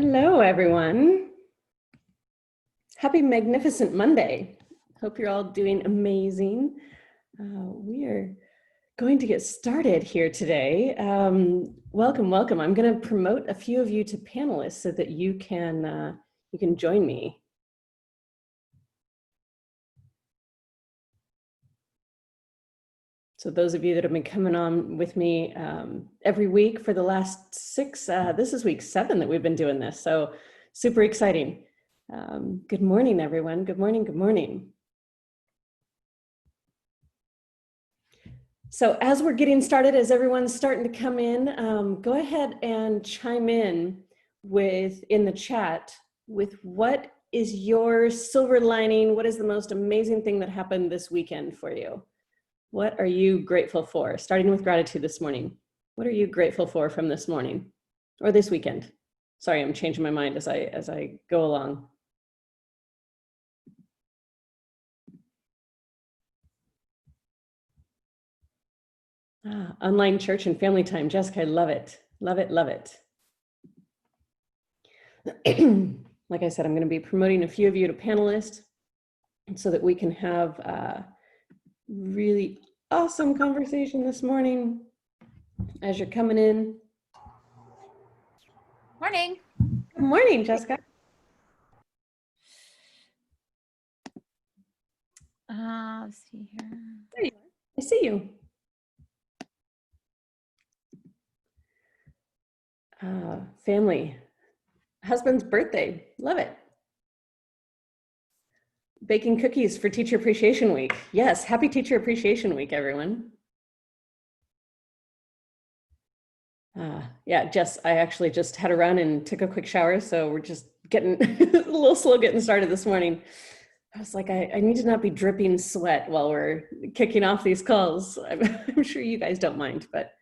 Hello, everyone. Happy Magnificent Monday. Hope you're all doing amazing. We are going to get started here today. Welcome. I'm going to promote a few of you to panelists so that you can join me. So those of you that have been coming on with me every week for the last this is week 7 that we've been doing this. So super exciting. Good morning, everyone. Good morning. So as we're getting started, as everyone's starting to come in, go ahead and chime in in the chat with what is your silver lining? What is the most amazing thing that happened this weekend for you? What are you grateful for? Starting with gratitude this morning. What are you grateful for from this morning or this weekend? Sorry, I'm changing my mind as I go along. Online church and family time. Jessica, I love it. Love it. Like I said, I'm going to be promoting a few of you to panelists so that we can have really awesome conversation this morning as you're coming in. Morning. Good morning, Jessica. Let's see here. There you are. I see you. Family. Husband's birthday. Love it. Baking cookies for Teacher Appreciation Week. Yes, happy Teacher Appreciation Week, everyone. Yeah, I actually just had a run and took a quick shower, so we're just getting a little slow getting started this morning. I was like, I need to not be dripping sweat while we're kicking off these calls. I'm sure you guys don't mind, but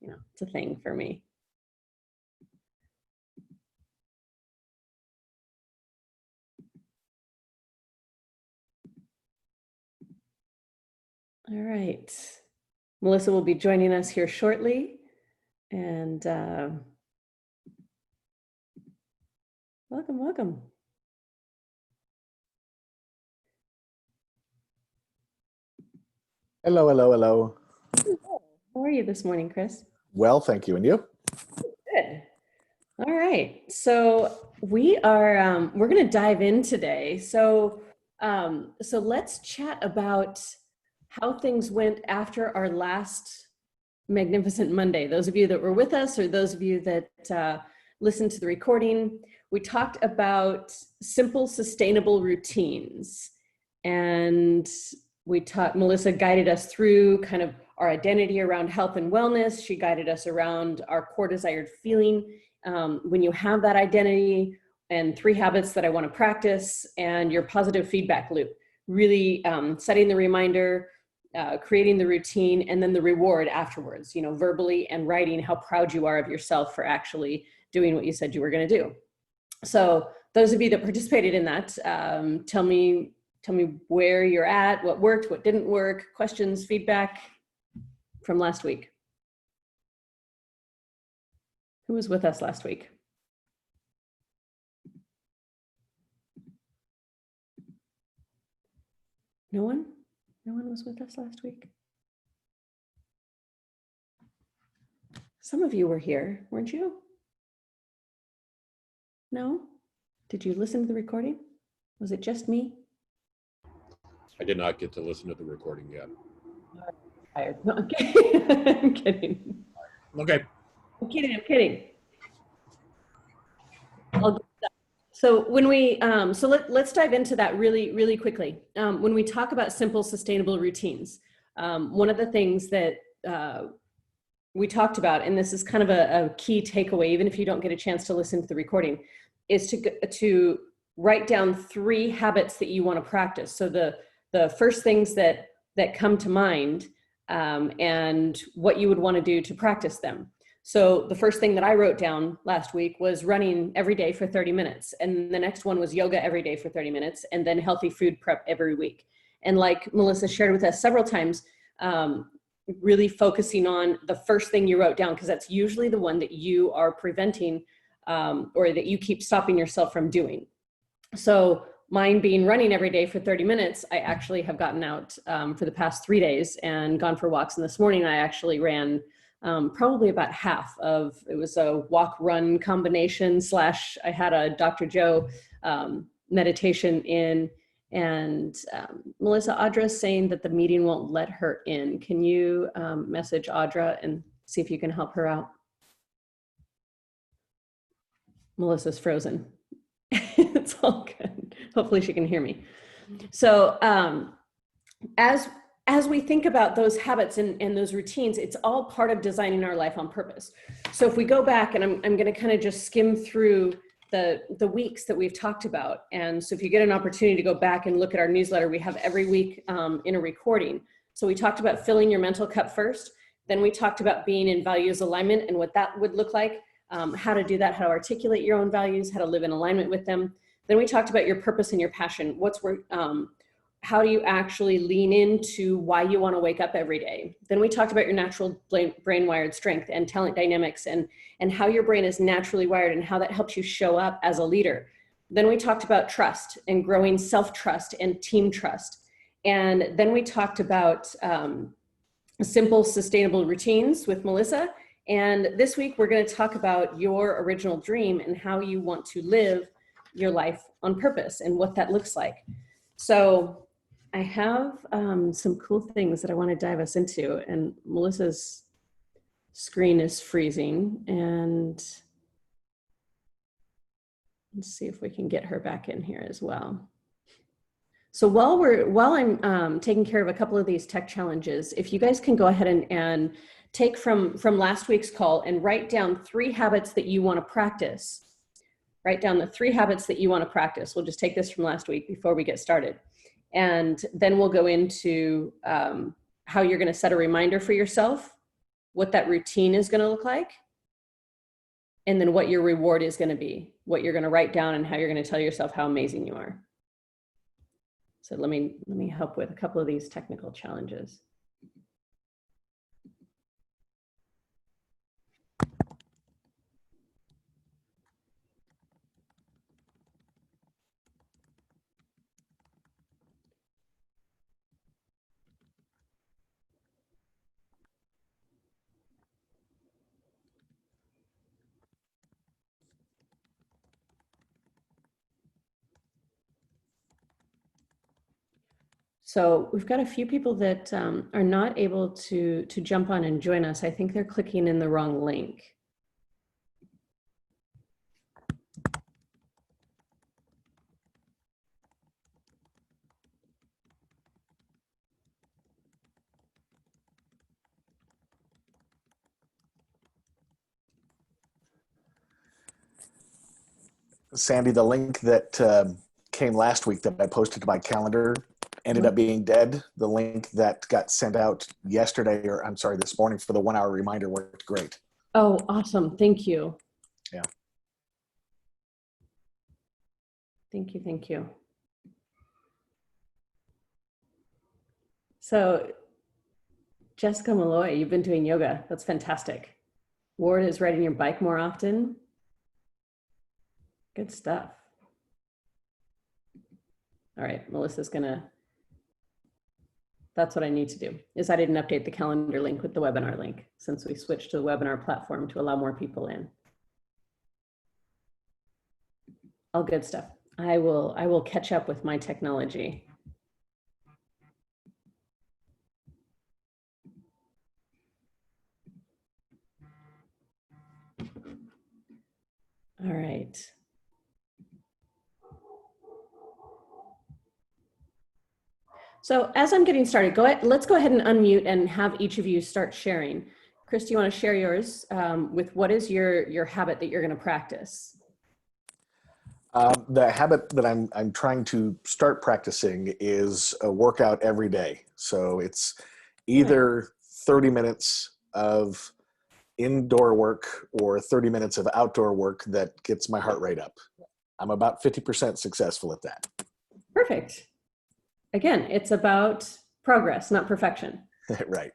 you know, it's a thing for me. All right, Melissa will be joining us here shortly, and welcome. Hello. How are you this morning, Chris? Well, thank you. And you? Good. All right. So we are we're going to dive in today. So let's chat about how things went after our last Magnificent Monday. Those of you that were with us, or those of you that listened to the recording, we talked about simple, sustainable routines, and Melissa guided us through kind of our identity around health and wellness. She guided us around our core desired feeling when you have that identity, and 3 habits that I want to practice, and your positive feedback loop. Really setting the reminder, creating the routine, and then the reward afterwards, you know, verbally and writing how proud you are of yourself for actually doing what you said you were going to do. So those of you that participated in that, tell me where you're at, what worked, what didn't work, questions, feedback from last week. Who was with us last week? No one? No one was with us last week? Some of you were here, weren't you? No? Did you listen to the recording? Was it just me? I did not get to listen to the recording yet. Tired. No, I'm kidding. I'm kidding. Okay. I'm kidding. So when we, let's dive into that really quickly. When we talk about simple, sustainable routines, one of the things that we talked about, and this is kind of a key takeaway, even if you don't get a chance to listen to the recording, is to write down 3 habits that you want to practice. So the first things that come to mind, and what you would want to do to practice them. So the first thing that I wrote down last week was running every day for 30 minutes. And the next one was yoga every day for 30 minutes, and then healthy food prep every week. And like Melissa shared with us several times, really focusing on the first thing you wrote down, because that's usually the one that you are preventing or that you keep stopping yourself from doing. So mine being running every day for 30 minutes, I actually have gotten out for the past 3 days and gone for walks. And this morning I actually ran probably about half of, it was a walk run combination / I had a Dr. Joe meditation in, and Melissa, Audra's saying that the meeting won't let her in. Can you message Audra and see if you can help her out? Melissa's frozen. It's all good. Hopefully she can hear me. So as we think about those habits and those routines, it's all part of designing our life on purpose. So if we go back, and I'm going to kind of just skim through the weeks that we've talked about. And so if you get an opportunity to go back and look at our newsletter, we have every week in a recording. So we talked about filling your mental cup first. Then we talked about being in values alignment and what that would look like, how to do that, how to articulate your own values, how to live in alignment with them. Then we talked about your purpose and your passion. How do you actually lean into why you want to wake up every day? Then we talked about your natural brain wired strength and talent dynamics, and how your brain is naturally wired and how that helps you show up as a leader. Then we talked about trust and growing self-trust and team trust. And then we talked about simple, sustainable routines with Melissa. And this week we're going to talk about your original dream and how you want to live your life on purpose and what that looks like. So I have some cool things that I want to dive us into, and Melissa's screen is freezing, and let's see if we can get her back in here as well. So while I'm taking care of a couple of these tech challenges, if you guys can go ahead and take from last week's call and write down 3 habits that you want to practice. Write down the 3 habits that you want to practice. We'll just take this from last week before we get started. And then we'll go into how you're going to set a reminder for yourself, what that routine is going to look like, and then what your reward is going to be, what you're going to write down, and how you're going to tell yourself how amazing you are. So let me help with a couple of these technical challenges. So we've got a few people that are not able to jump on and join us. I think they're clicking in the wrong link. Sandy, the link that came last week that I posted to my calendar ended up being dead. The link that got sent out yesterday, or I'm sorry, this morning for the 1-hour reminder worked great. Oh, awesome. Thank you. Yeah. Thank you. Thank you. So Jessica Malloy, you've been doing yoga. That's fantastic. Ward is riding your bike more often. Good stuff. All right, Melissa's that's what I need to do, is I didn't update the calendar link with the webinar link since we switched to the webinar platform to allow more people in. All good stuff. I will catch up with my technology. All right. So as I'm getting started, let's go ahead and unmute and have each of you start sharing. Chris, do you want to share yours with what is your habit that you're going to practice? The habit that I'm trying to start practicing is a workout every day. So it's either 30 minutes of indoor work or 30 minutes of outdoor work that gets my heart rate up. I'm about 50% successful at that. Perfect. Again, it's about progress, not perfection. Right.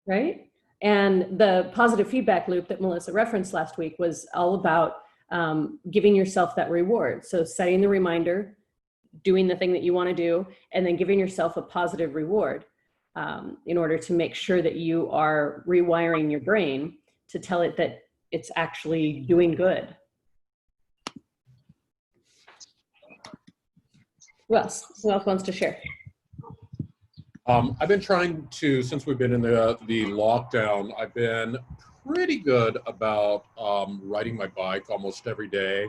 Right? And the positive feedback loop that Melissa referenced last week was all about giving yourself that reward. So setting the reminder, doing the thing that you want to do, and then giving yourself a positive reward in order to make sure that you are rewiring your brain to tell it that it's actually doing good. Who else? Who else wants to share? I've been trying to, since we've been in the lockdown, I've been pretty good about riding my bike almost every day.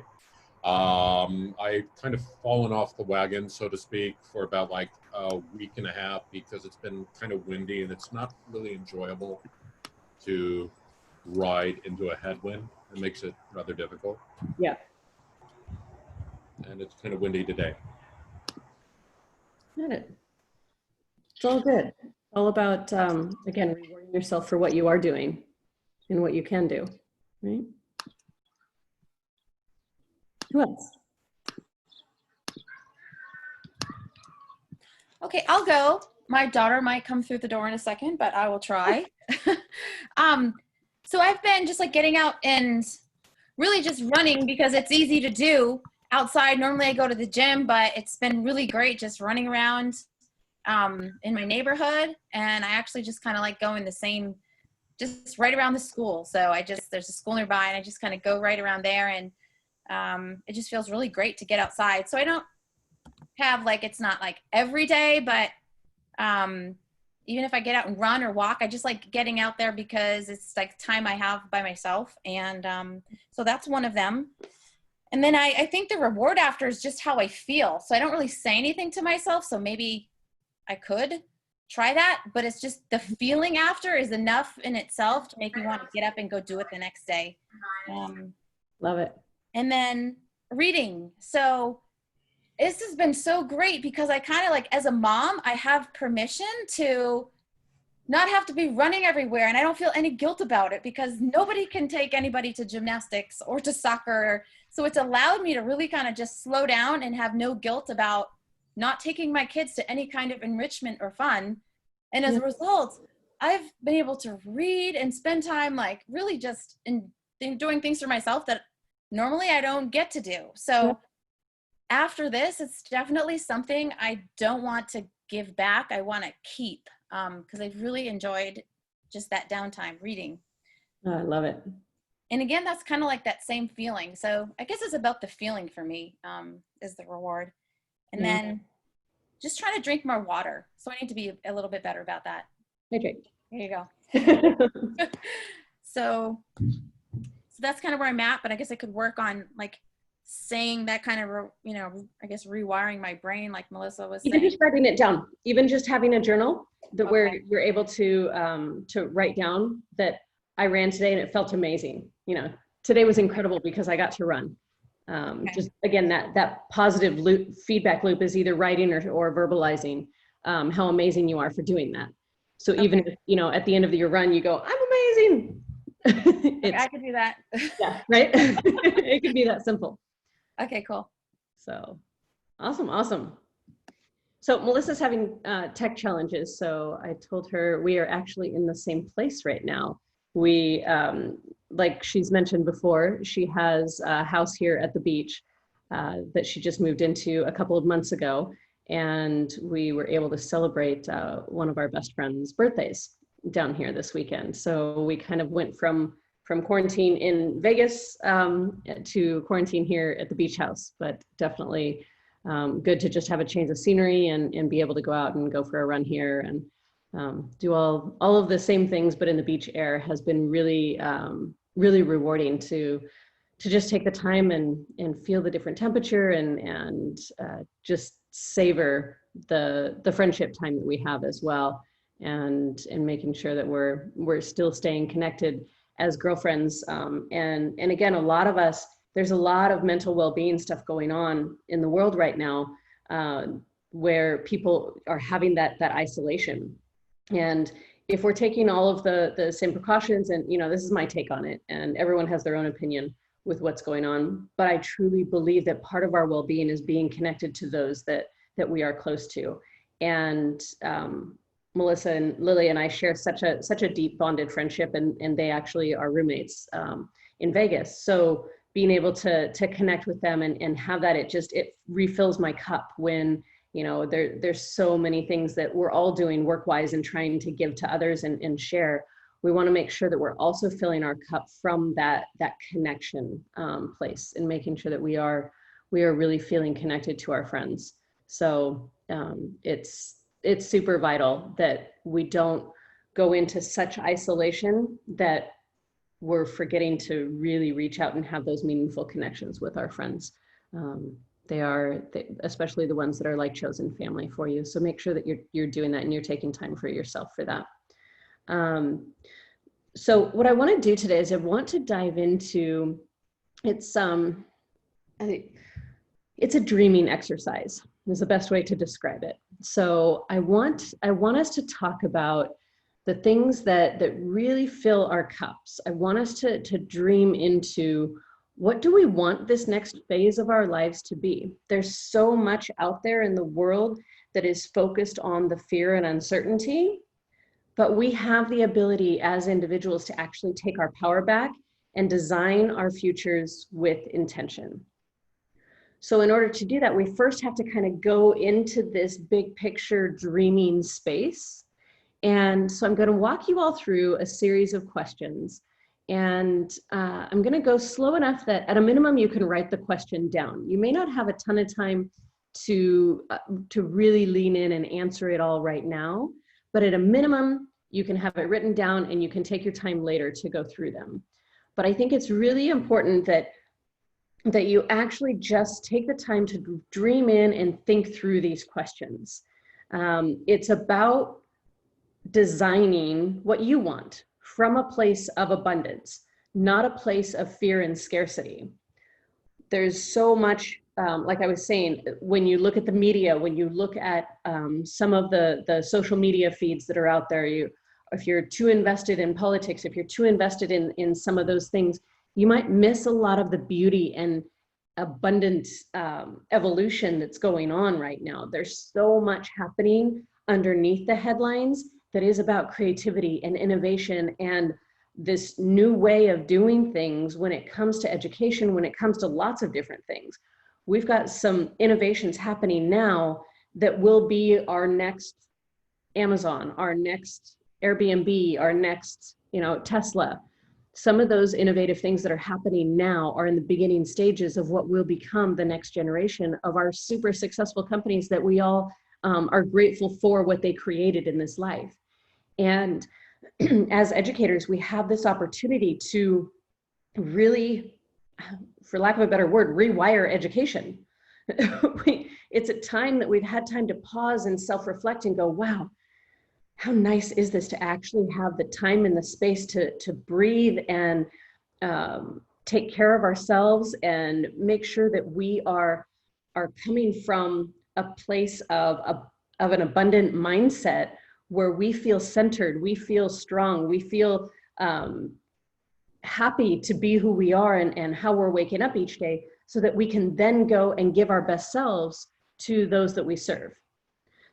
I've kind of fallen off the wagon, so to speak, for about like a week and a half because it's been kind of windy and it's not really enjoyable to ride into a headwind. It makes it rather difficult. Yeah. And it's kind of windy today. Got it. It's all good. All about, again, rewarding yourself for what you are doing and what you can do, right? Who else? Okay, I'll go. My daughter might come through the door in a second, but I will try. So I've been just like getting out and really just running because it's easy to do outside. Normally I go to the gym, but it's been really great just running around in my neighborhood. And I actually just kind of like go in the same, just right around the school. So there's a school nearby and I just kind of go right around there, and it just feels really great to get outside. So I don't have like, it's not like every day, but even if I get out and run or walk, I just like getting out there because it's like time I have by myself. And so that's one of them. And then I think the reward after is just how I feel. So I don't really say anything to myself. So maybe I could try that, but it's just the feeling after is enough in itself to make me want to get up and go do it the next day. Love it. And then reading. So this has been so great because I kind of like, as a mom, I have permission to not have to be running everywhere, and I don't feel any guilt about it because nobody can take anybody to gymnastics or to soccer. So it's allowed me to really kind of just slow down and have no guilt about not taking my kids to any kind of enrichment or fun. And as a result, I've been able to read and spend time like really just in doing things for myself that normally I don't get to do. So after this, it's definitely something I don't want to give back. I want to keep because I've really enjoyed just that downtime reading. Oh, I love it. And again, that's kind of like that same feeling. So I guess it's about the feeling for me is the reward. And then just trying to drink more water. So I need to be a little bit better about that. Hydrate. There you go. So that's kind of where I'm at, but I guess I could work on like saying that kind of, I guess rewiring my brain like Melissa was saying. Even just writing it down, even just having a journal that where you're able to write down that I ran today and it felt amazing. Today was incredible because I got to run. Just again, that positive feedback loop is either writing or verbalizing how amazing you are for doing that. So even if, at the end of your run, you go, I'm amazing. I could do that. Yeah, right? It could be that simple. Okay, cool. So awesome. So Melissa's having tech challenges. So I told her we are actually in the same place right now. We, like she's mentioned before, she has a house here at the beach that she just moved into a couple of months ago. And we were able to celebrate one of our best friends' birthdays down here this weekend. So we kind of went from quarantine in Vegas to quarantine here at the beach house, but definitely good to just have a change of scenery and be able to go out and go for a run here and do all of the same things, but in the beach air has been really, really rewarding to just take the time and feel the different temperature and just savor the friendship time that we have as well. And making sure that we're still staying connected as girlfriends. And again, a lot of us, there's a lot of mental well-being stuff going on in the world right now where people are having that isolation. And if we're taking all of the same precautions, and this is my take on it, and everyone has their own opinion with what's going on, but I truly believe that part of our well-being is being connected to those that we are close to. And Melissa and Lily and I share such a deep bonded friendship, and they actually are roommates in Vegas. So being able to connect with them and have that, it refills my cup when, there's so many things that we're all doing work-wise and trying to give to others and share. We want to make sure that we're also filling our cup from that connection place, and making sure that we are really feeling connected to our friends. So it's super vital that we don't go into such isolation that we're forgetting to really reach out and have those meaningful connections with our friends. Especially the ones that are like chosen family for you. So make sure that you're doing that and you're taking time for yourself for that. So what I want to do today is I want to dive into, it's a dreaming exercise is the best way to describe it. So I want us to talk about the things that really fill our cups. I want us to dream into, what do we want this next phase of our lives to be? There's so much out there in the world that is focused on the fear and uncertainty, but we have the ability as individuals to actually take our power back and design our futures with intention. So in order to do that, we first have to kind of go into this big picture dreaming space. And so I'm going to walk you all through a series of questions. And I'm going to go slow enough that at a minimum, you can write the question down. You may not have a ton of time to really lean in and answer it all right now, but at a minimum, you can have it written down and you can take your time later to go through them. But I think it's really important that you actually just take the time to dream in and think through these questions. It's about designing what you want from a place of abundance, not a place of fear and scarcity. There's so much, like I was saying, when you look at the media, when you look at some of the social media feeds that are out there, if you're too invested in politics, if you're too invested in some of those things, you might miss a lot of the beauty and abundant evolution that's going on right now. There's so much happening underneath the headlines that is about creativity and innovation and this new way of doing things when it comes to education, when it comes to lots of different things. We've got some innovations happening now that will be our next Amazon, our next Airbnb, our next, Tesla. Some of those innovative things that are happening now are in the beginning stages of what will become the next generation of our super successful companies that we all are grateful for what they created in this life. And as educators, we have this opportunity to really, for lack of a better word, rewire education. It's a time that we've had time to pause and self-reflect and go, wow, how nice is this to actually have the time and the space to breathe and take care of ourselves and make sure that we are coming from a place of an abundant mindset where we feel centered, we feel strong, we feel happy to be who we are and how we're waking up each day, so that we can then go and give our best selves to those that we serve.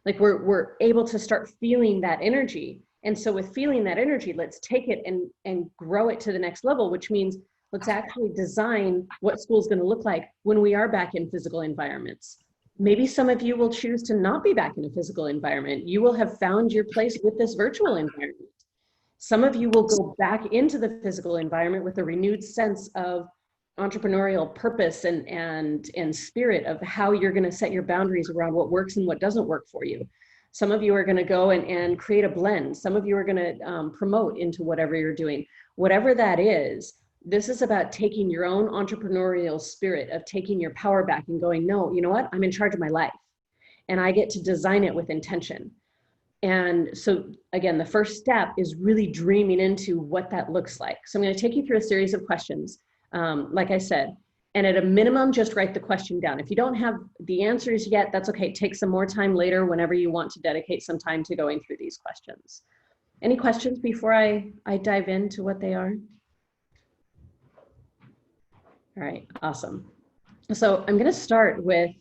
Like we're able to start feeling that energy. And so with feeling that energy, let's take it and grow it to the next level, which means let's actually design what school is going to look like when we are back in physical environments. Maybe some of you will choose to not be back in a physical environment. You will have found your place with this virtual environment. Some of you will go back into the physical environment with a renewed sense of entrepreneurial purpose and spirit of how you're going to set your boundaries around what works and what doesn't work for you. Some of you are going to go and create a blend. Some of you are going to promote into whatever you're doing. Whatever that is, this is about taking your own entrepreneurial spirit of taking your power back and going, no, you know what? I'm in charge of my life and I get to design it with intention. And so again, the first step is really dreaming into what that looks like. So I'm going to take you through a series of questions. Like I said, and at a minimum, just write the question down. If you don't have the answers yet, that's okay. Take some more time later whenever you want to dedicate some time to going through these questions. Any questions before I dive into what they are? All right, awesome. So I'm going to start with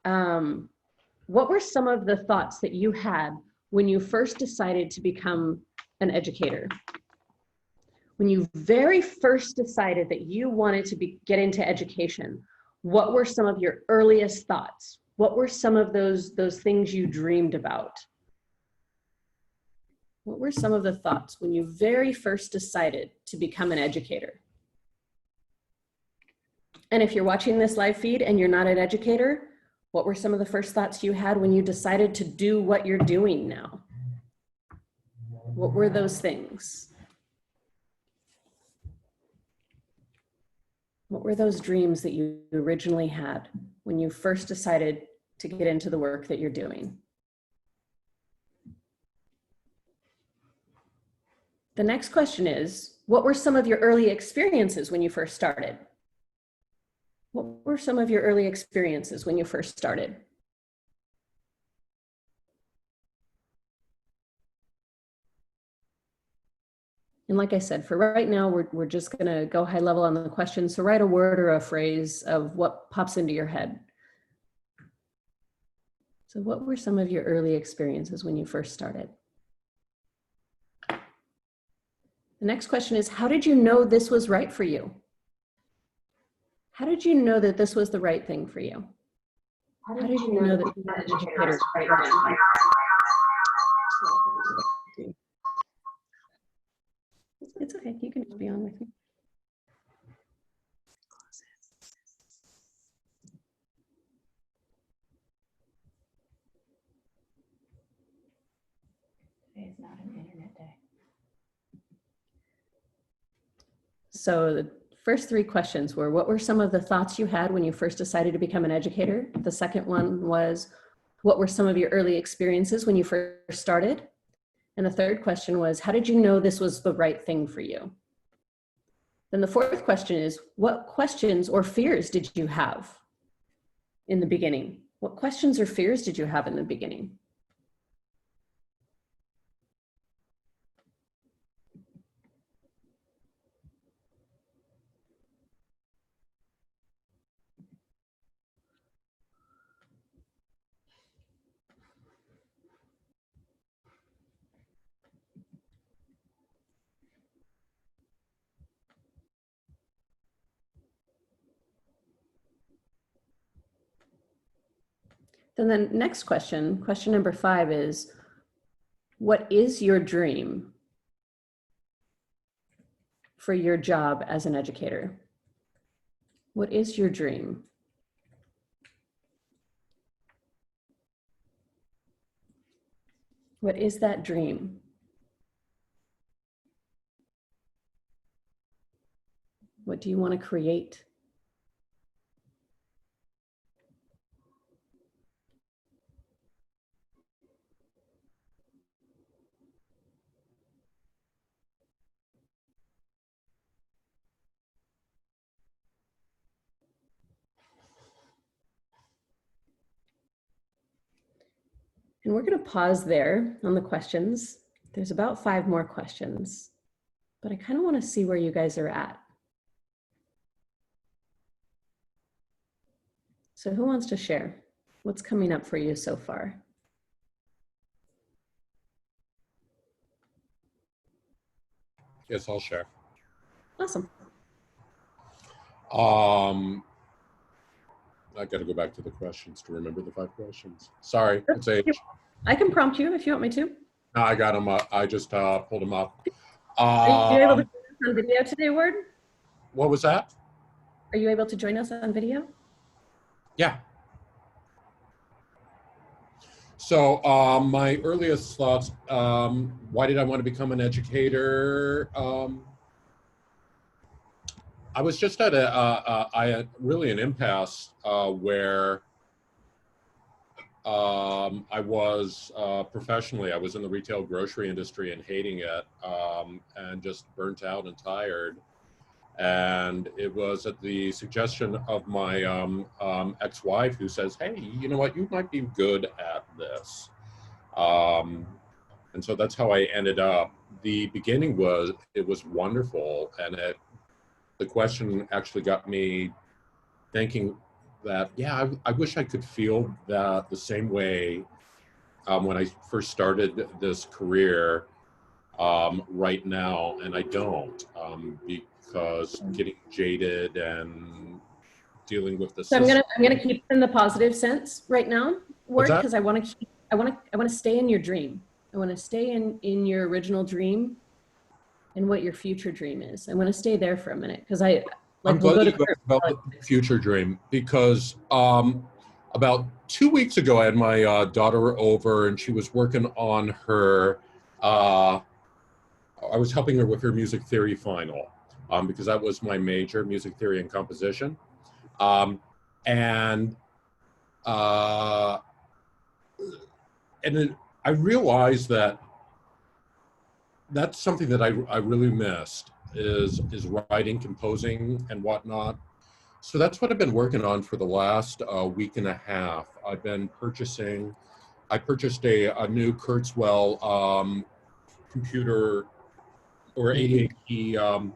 what were some of the thoughts that you had when you first decided to become an educator? when you very first decided that you wanted to get into education, what were some of your earliest thoughts? What were some of those things you dreamed about? What were some of the thoughts when you very first decided to become an educator? And if you're watching this live feed and you're not an educator, what were some of the first thoughts you had when you decided to do what you're doing now? What were those things? What were those dreams that you originally had when you first decided to get into the work that you're doing? The next question is, what were some of your early experiences when you first started? What were some of your early experiences when you first started? And like I said, for right now, we're just going to go high level on the question. So write a word or a phrase of what pops into your head. So what were some of your early experiences when you first started? The next question is, how did you know this was right for you? How did you know that this was the right thing for you? How did you know that being an educator is right now? It's okay, you can just be on with me. Today is not an internet day. So the first three questions were, what were some of the thoughts you had when you first decided to become an educator? The second one was, what were some of your early experiences when you first started? And the third question was, how did you know this was the right thing for you? Then the fourth question is, what questions or fears did you have in the beginning? What questions or fears did you have in the beginning? Then the next question, question number 5 is, what is your dream for your job as an educator? What is your dream? What is that dream? What do you want to create? And we're going to pause there on the questions. There's about 5 more questions, but I kind of want to see where you guys are at. So who wants to share? What's coming up for you so far? Yes, I'll share. Awesome. I got to go back to the questions to remember the 5 questions. Sorry, it's age. I can prompt you if you want me to. No, I got them. I just pulled them up. Are you able to join us on video today, Ward? What was that? Are you able to join us on video? Yeah. So my earliest thoughts, why did I want to become an educator? I was just at I had really an impasse where I was professionally, I was in the retail grocery industry and hating it and just burnt out and tired. And it was at the suggestion of my ex-wife who says, hey, you know what, you might be good at this. And so that's how I ended up. The beginning was, it was wonderful. And the question actually got me thinking that, yeah, I wish I could feel that the same way when I first started this career. right now, and I don't, because getting jaded and dealing with the So I'm system. gonna keep in the positive sense right now, What's Ward, that? because I want to stay in your dream. I want to stay in your original dream and what your future dream is. I want to stay there for a minute because I'm we'll glad go you to asked about the future dream, because about 2 weeks ago, I had my daughter over, and she was working on her. I was helping her with her music theory final, because that was my major, music theory and composition. And uh, and then I realized that that's something that I really missed is writing, composing, and whatnot. So that's what I've been working on for the last week and a half. I purchased a new Kurzweil computer or ADHD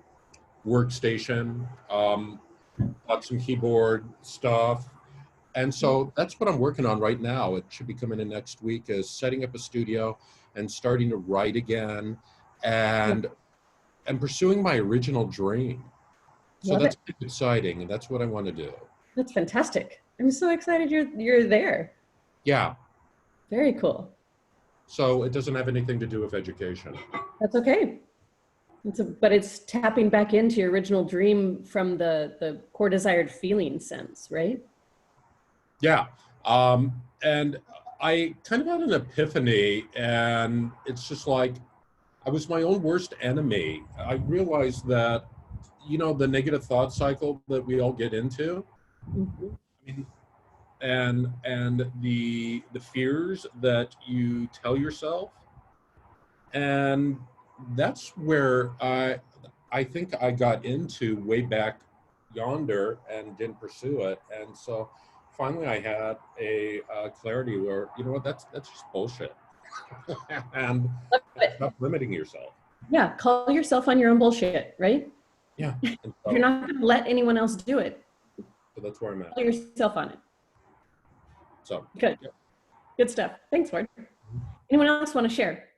workstation, bought some keyboard stuff. And so that's what I'm working on right now. It should be coming in next week, is setting up a studio and starting to write again and pursuing my original dream. So Love that's it. exciting, and that's what I want to do. That's fantastic. I'm so excited you're there. Yeah. Very cool. So it doesn't have anything to do with education. That's okay. But it's tapping back into your original dream from the core desired feeling sense, right? Yeah. And I kind of had an epiphany, and it's just like I was my own worst enemy. I realized that, the negative thought cycle that we all get into, Mhm. I mean, and the fears that you tell yourself, and that's where I think I got into way back yonder and didn't pursue it. And so finally I had a clarity where, you know what, that's just bullshit. And Love it. stop limiting yourself. Yeah, call yourself on your own bullshit, right? Yeah. And If so, you're not going to let anyone else do it, so that's where I'm at. call yourself on it. So Good. yeah. Good stuff. Thanks, Ward. Anyone else want to share?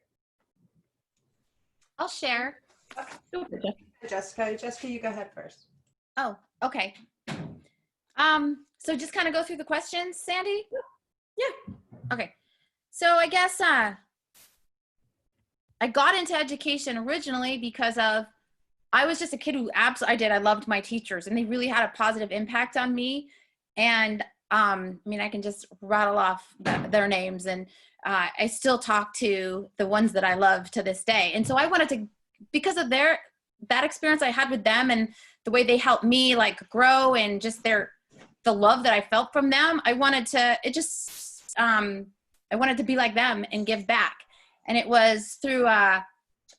I'll share. Go for it, Jeff. Jessica, you go ahead first. Oh, okay. So just kind of go through the questions, Sandy? Yeah. Okay. So I guess I got into education originally because I was just a kid who I loved my teachers, and they really had a positive impact on me. And I mean, I can just rattle off their names, and I still talk to the ones that I love to this day. And so I wanted to, because of that experience I had with them and the way they helped me like grow, and just the love that I felt from them, I wanted to be like them and give back. And it was through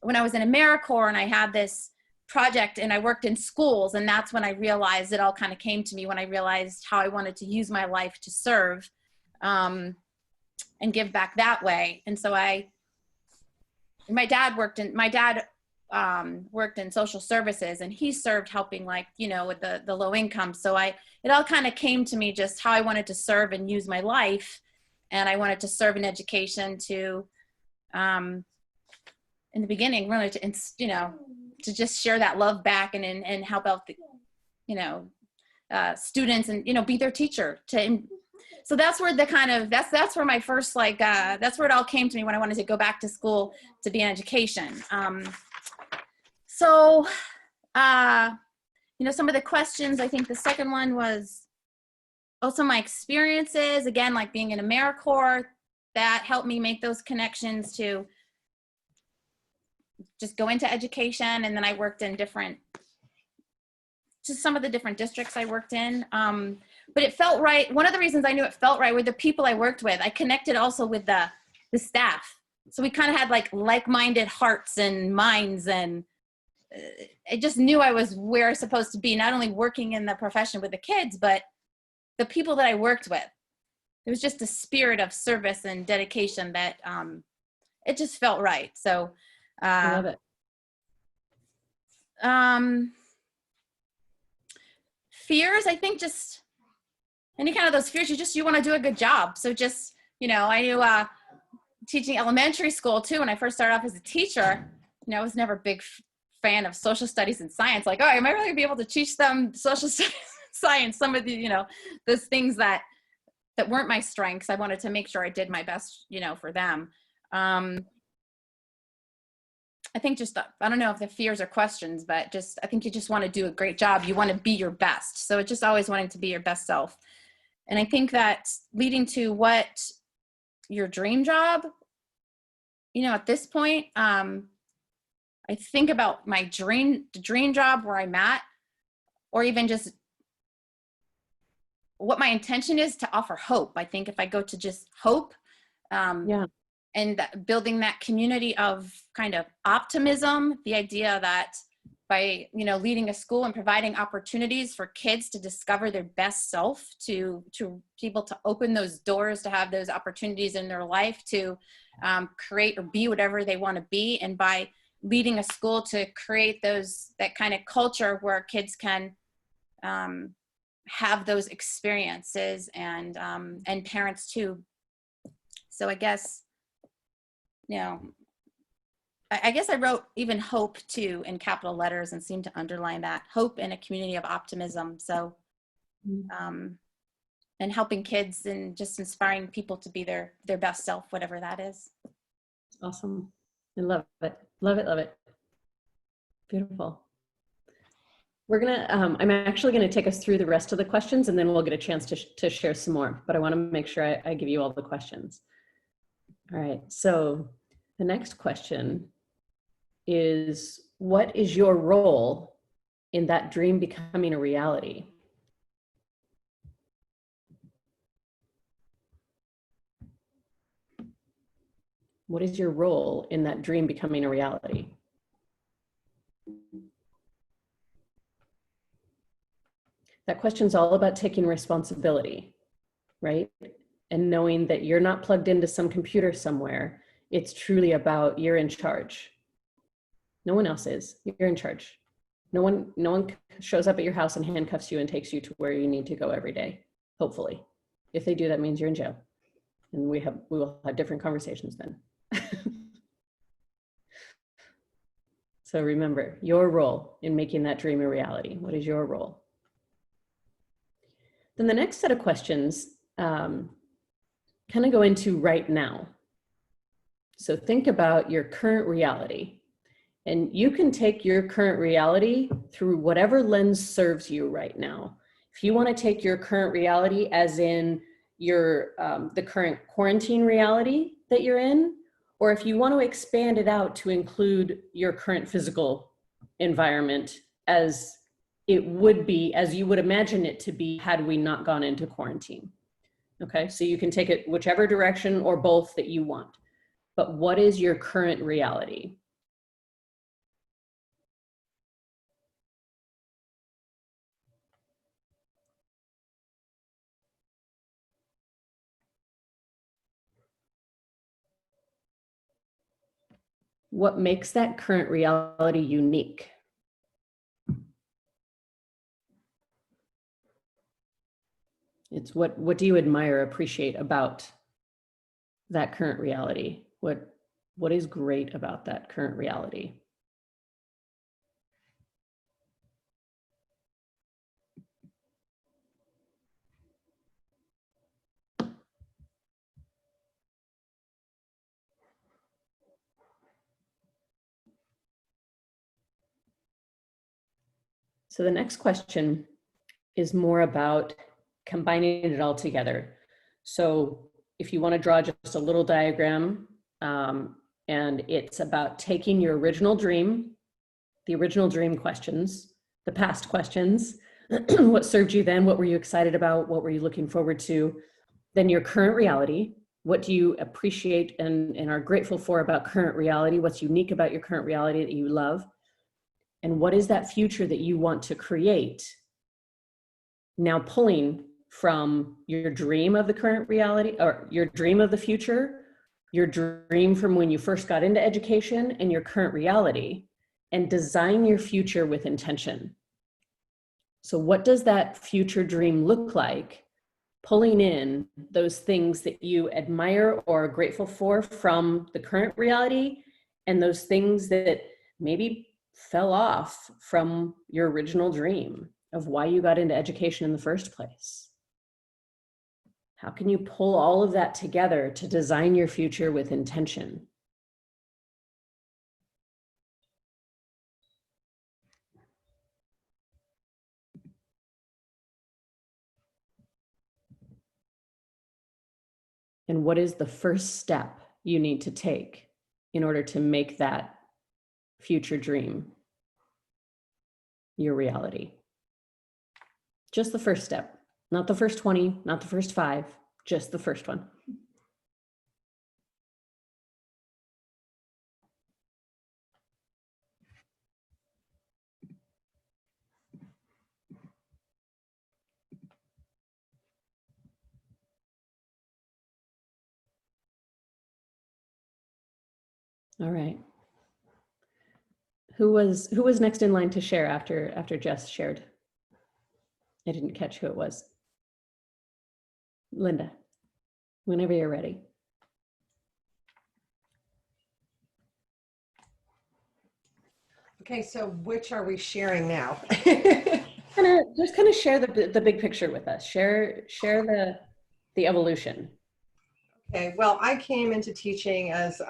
when I was in AmeriCorps, and I had this project, and I worked in schools, and that's when I realized it all kind of came to me, when I realized how I wanted to use my life to serve and give back that way. And so my dad worked in social services, and he served helping, like, with the low income. So it all kind of came to me just how I wanted to serve and use my life. And I wanted to serve in education to, in the beginning, really to just share that love back and help out the, students, and, be their teacher so that's where that's where my first, that's where it all came to me when I wanted to go back to school to be in education. So, some of the questions, I think the second one was also my experiences, again, like being in AmeriCorps, that helped me make those connections to just go into education. And then I worked in some of the different districts I worked in. But it felt right. One of the reasons I knew it felt right were the people I worked with. I connected also with the staff. So we kind of had like-minded hearts and minds, and I just knew I was where I was supposed to be, not only working in the profession with the kids, but the people that I worked with. It was just a spirit of service and dedication that it just felt right. So I love it. Fears, I think, just any kind of those fears, you want to do a good job. So just, I knew teaching elementary school too, when I first started off as a teacher, I was never a big fan of social studies and science. Like, oh, am I really gonna be able to teach them social studies, science, some of the, those things that weren't my strengths. I wanted to make sure I did my best, for them. I think just, I don't know if the fears or questions, but I think you just want to do a great job. You want to be your best. So it's just always wanting to be your best self. And I think that leading to what your dream job, at this point, I think about my dream job where I'm at, or even just what my intention is to offer hope. I think if I go to just hope, and building that community of kind of optimism, the idea that by, leading a school and providing opportunities for kids to discover their best self, to people to open those doors, to have those opportunities in their life, to create or be whatever they want to be. And by leading a school to create that kind of culture where kids can have those experiences, and parents too. So I guess, I guess I wrote even hope too in capital letters and seemed to underline that hope in a community of optimism. So, and helping kids and just inspiring people to be their best self, whatever that is. Awesome. I love it. Love it. Love it. Beautiful. We're gonna, I'm actually gonna take us through the rest of the questions, and then we'll get a chance to share some more, but I wanna make sure I give you all the questions. All right, so the next question is, what is your role in that dream becoming a reality? What is your role in that dream becoming a reality? That question's all about taking responsibility, right? And knowing that you're not plugged into some computer somewhere. It's truly about you're in charge. No one else is. You're in charge. No one shows up at your house and handcuffs you and takes you to where you need to go every day, hopefully. If they do, that means you're in jail. And we will have different conversations then. So remember your role in making that dream a reality. What is your role? Then the next set of questions kind of go into right now. So think about your current reality, and you can take your current reality through whatever lens serves you right now. If you want to take your current reality as in your the current quarantine reality that you're in, or if you want to expand it out to include your current physical environment as it would be, as you would imagine it to be had we not gone into quarantine. Okay, so you can take it whichever direction or both that you want. But what is your current reality? What makes that current reality unique? It's what do you admire, appreciate about that current reality? What is great about that current reality? So the next question is more about combining it all together. So if you want to draw just a little diagram, and it's about taking your original dream, the original dream questions, the past questions, what served you then, what were you excited about, what were you looking forward to, then your current reality, what do you appreciate and are grateful for about current reality, what's unique about your current reality that you love, and what is that future that you want to create? Now pulling from your dream of the current reality, or your dream of the future, your dream from when you first got into education, and your current reality, and design your future with intention. So what does that future dream look like? Pulling in those things that you admire or are grateful for from the current reality, and those things that maybe fell off from your original dream of why you got into education in the first place? How can you pull all of that together to design your future with intention? And what is the first step you need to take in order to make that future dream your reality? Just the first step, not the first 20, not the first 5, just the first one. All right. Who was next in line to share after Jess shared? I didn't catch who it was. Linda, whenever you're ready. Okay, so which are we sharing now? Just kind of share the big picture with us. Share the evolution. Okay, well, I came into teaching as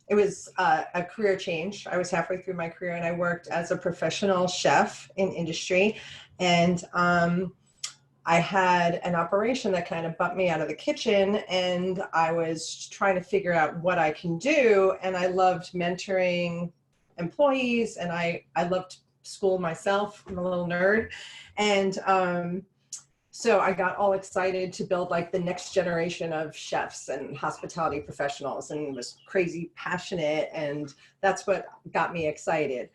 it was a career change. I was halfway through my career and I worked as a professional chef in industry, and I had an operation that kind of bumped me out of the kitchen, and I was trying to figure out what I can do. And I loved mentoring employees, and I loved school myself. I'm a little nerd. And so I got all excited to build like the next generation of chefs and hospitality professionals, and was crazy passionate. And that's what got me excited.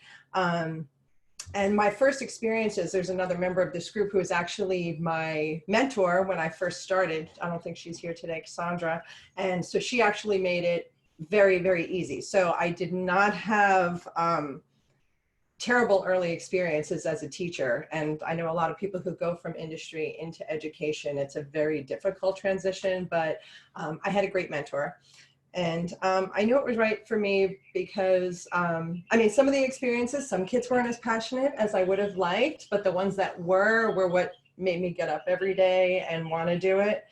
And my first experiences, there's another member of this group who was actually my mentor when I first started. I don't think she's here today, Cassandra. And so she actually made it very, very easy. So I did not have terrible early experiences as a teacher. And I know a lot of people who go from industry into education. It's a very difficult transition, but I had a great mentor. And I knew it was right for me because, I mean, some of the experiences, some kids weren't as passionate as I would have liked, but the ones that were what made me get up every day and want to do it.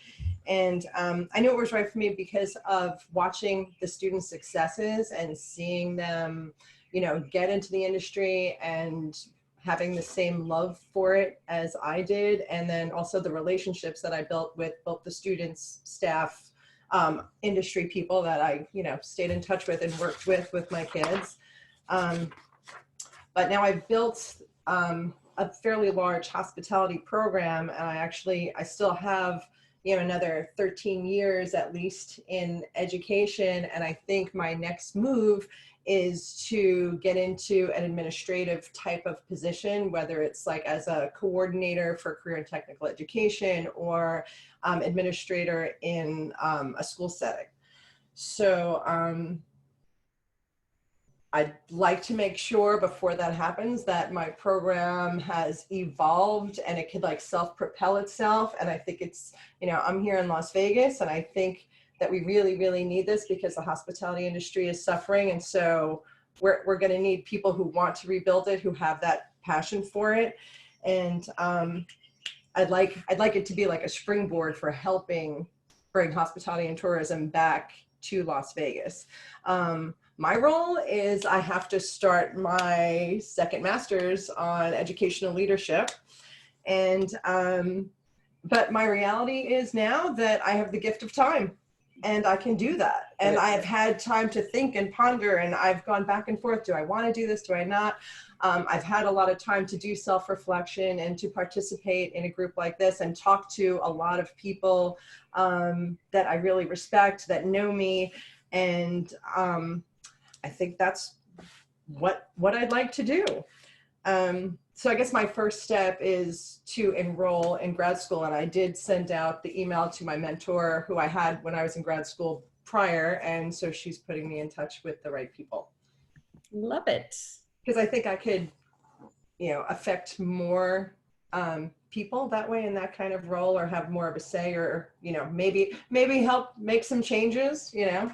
And I knew it was right for me because of watching the students' successes and seeing them, you know, get into the industry and having the same love for it as I did. And then also the relationships that I built with both the students, staff, industry people that I, you know, stayed in touch with and worked with my kids. But now I've built a fairly large hospitality program, and I still have, you know, another 13 years at least in education. And I think my next move is to get into an administrative type of position, whether it's like as a coordinator for career and technical education or administrator in a school setting. So I'd like to make sure before that happens that my program has evolved and it could like self-propel itself. And I think it's, you know, I'm here in Las Vegas, and I think that we really, really need this because the hospitality industry is suffering. And so we're going to need people who want to rebuild it, who have that passion for it. And I'd like it to be like a springboard for helping bring hospitality and tourism back to Las Vegas. My role is I have to start my second master's on educational leadership. And, but my reality is now that I have the gift of time. And I can do that. And I've had time to think and ponder, and I've gone back and forth. Do I want to do this? Do I not? I've had a lot of time to do self-reflection and to participate in a group like this and talk to a lot of people that I really respect, that know me. And I think that's what I'd like to do. So I guess my first step is to enroll in grad school. And I did send out the email to my mentor who I had when I was in grad school prior. And so she's putting me in touch with the right people. Love it. Because I think I could, you know, affect more people that way in that kind of role, or have more of a say, or, you know, maybe help make some changes, you know,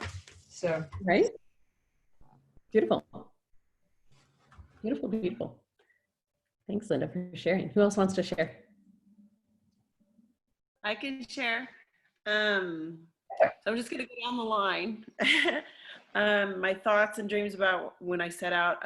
so. Right. Beautiful. Beautiful people. Thanks, Linda, for sharing. Who else wants to share? I can share. So I'm just going to go down the line. My thoughts and dreams about when I set out.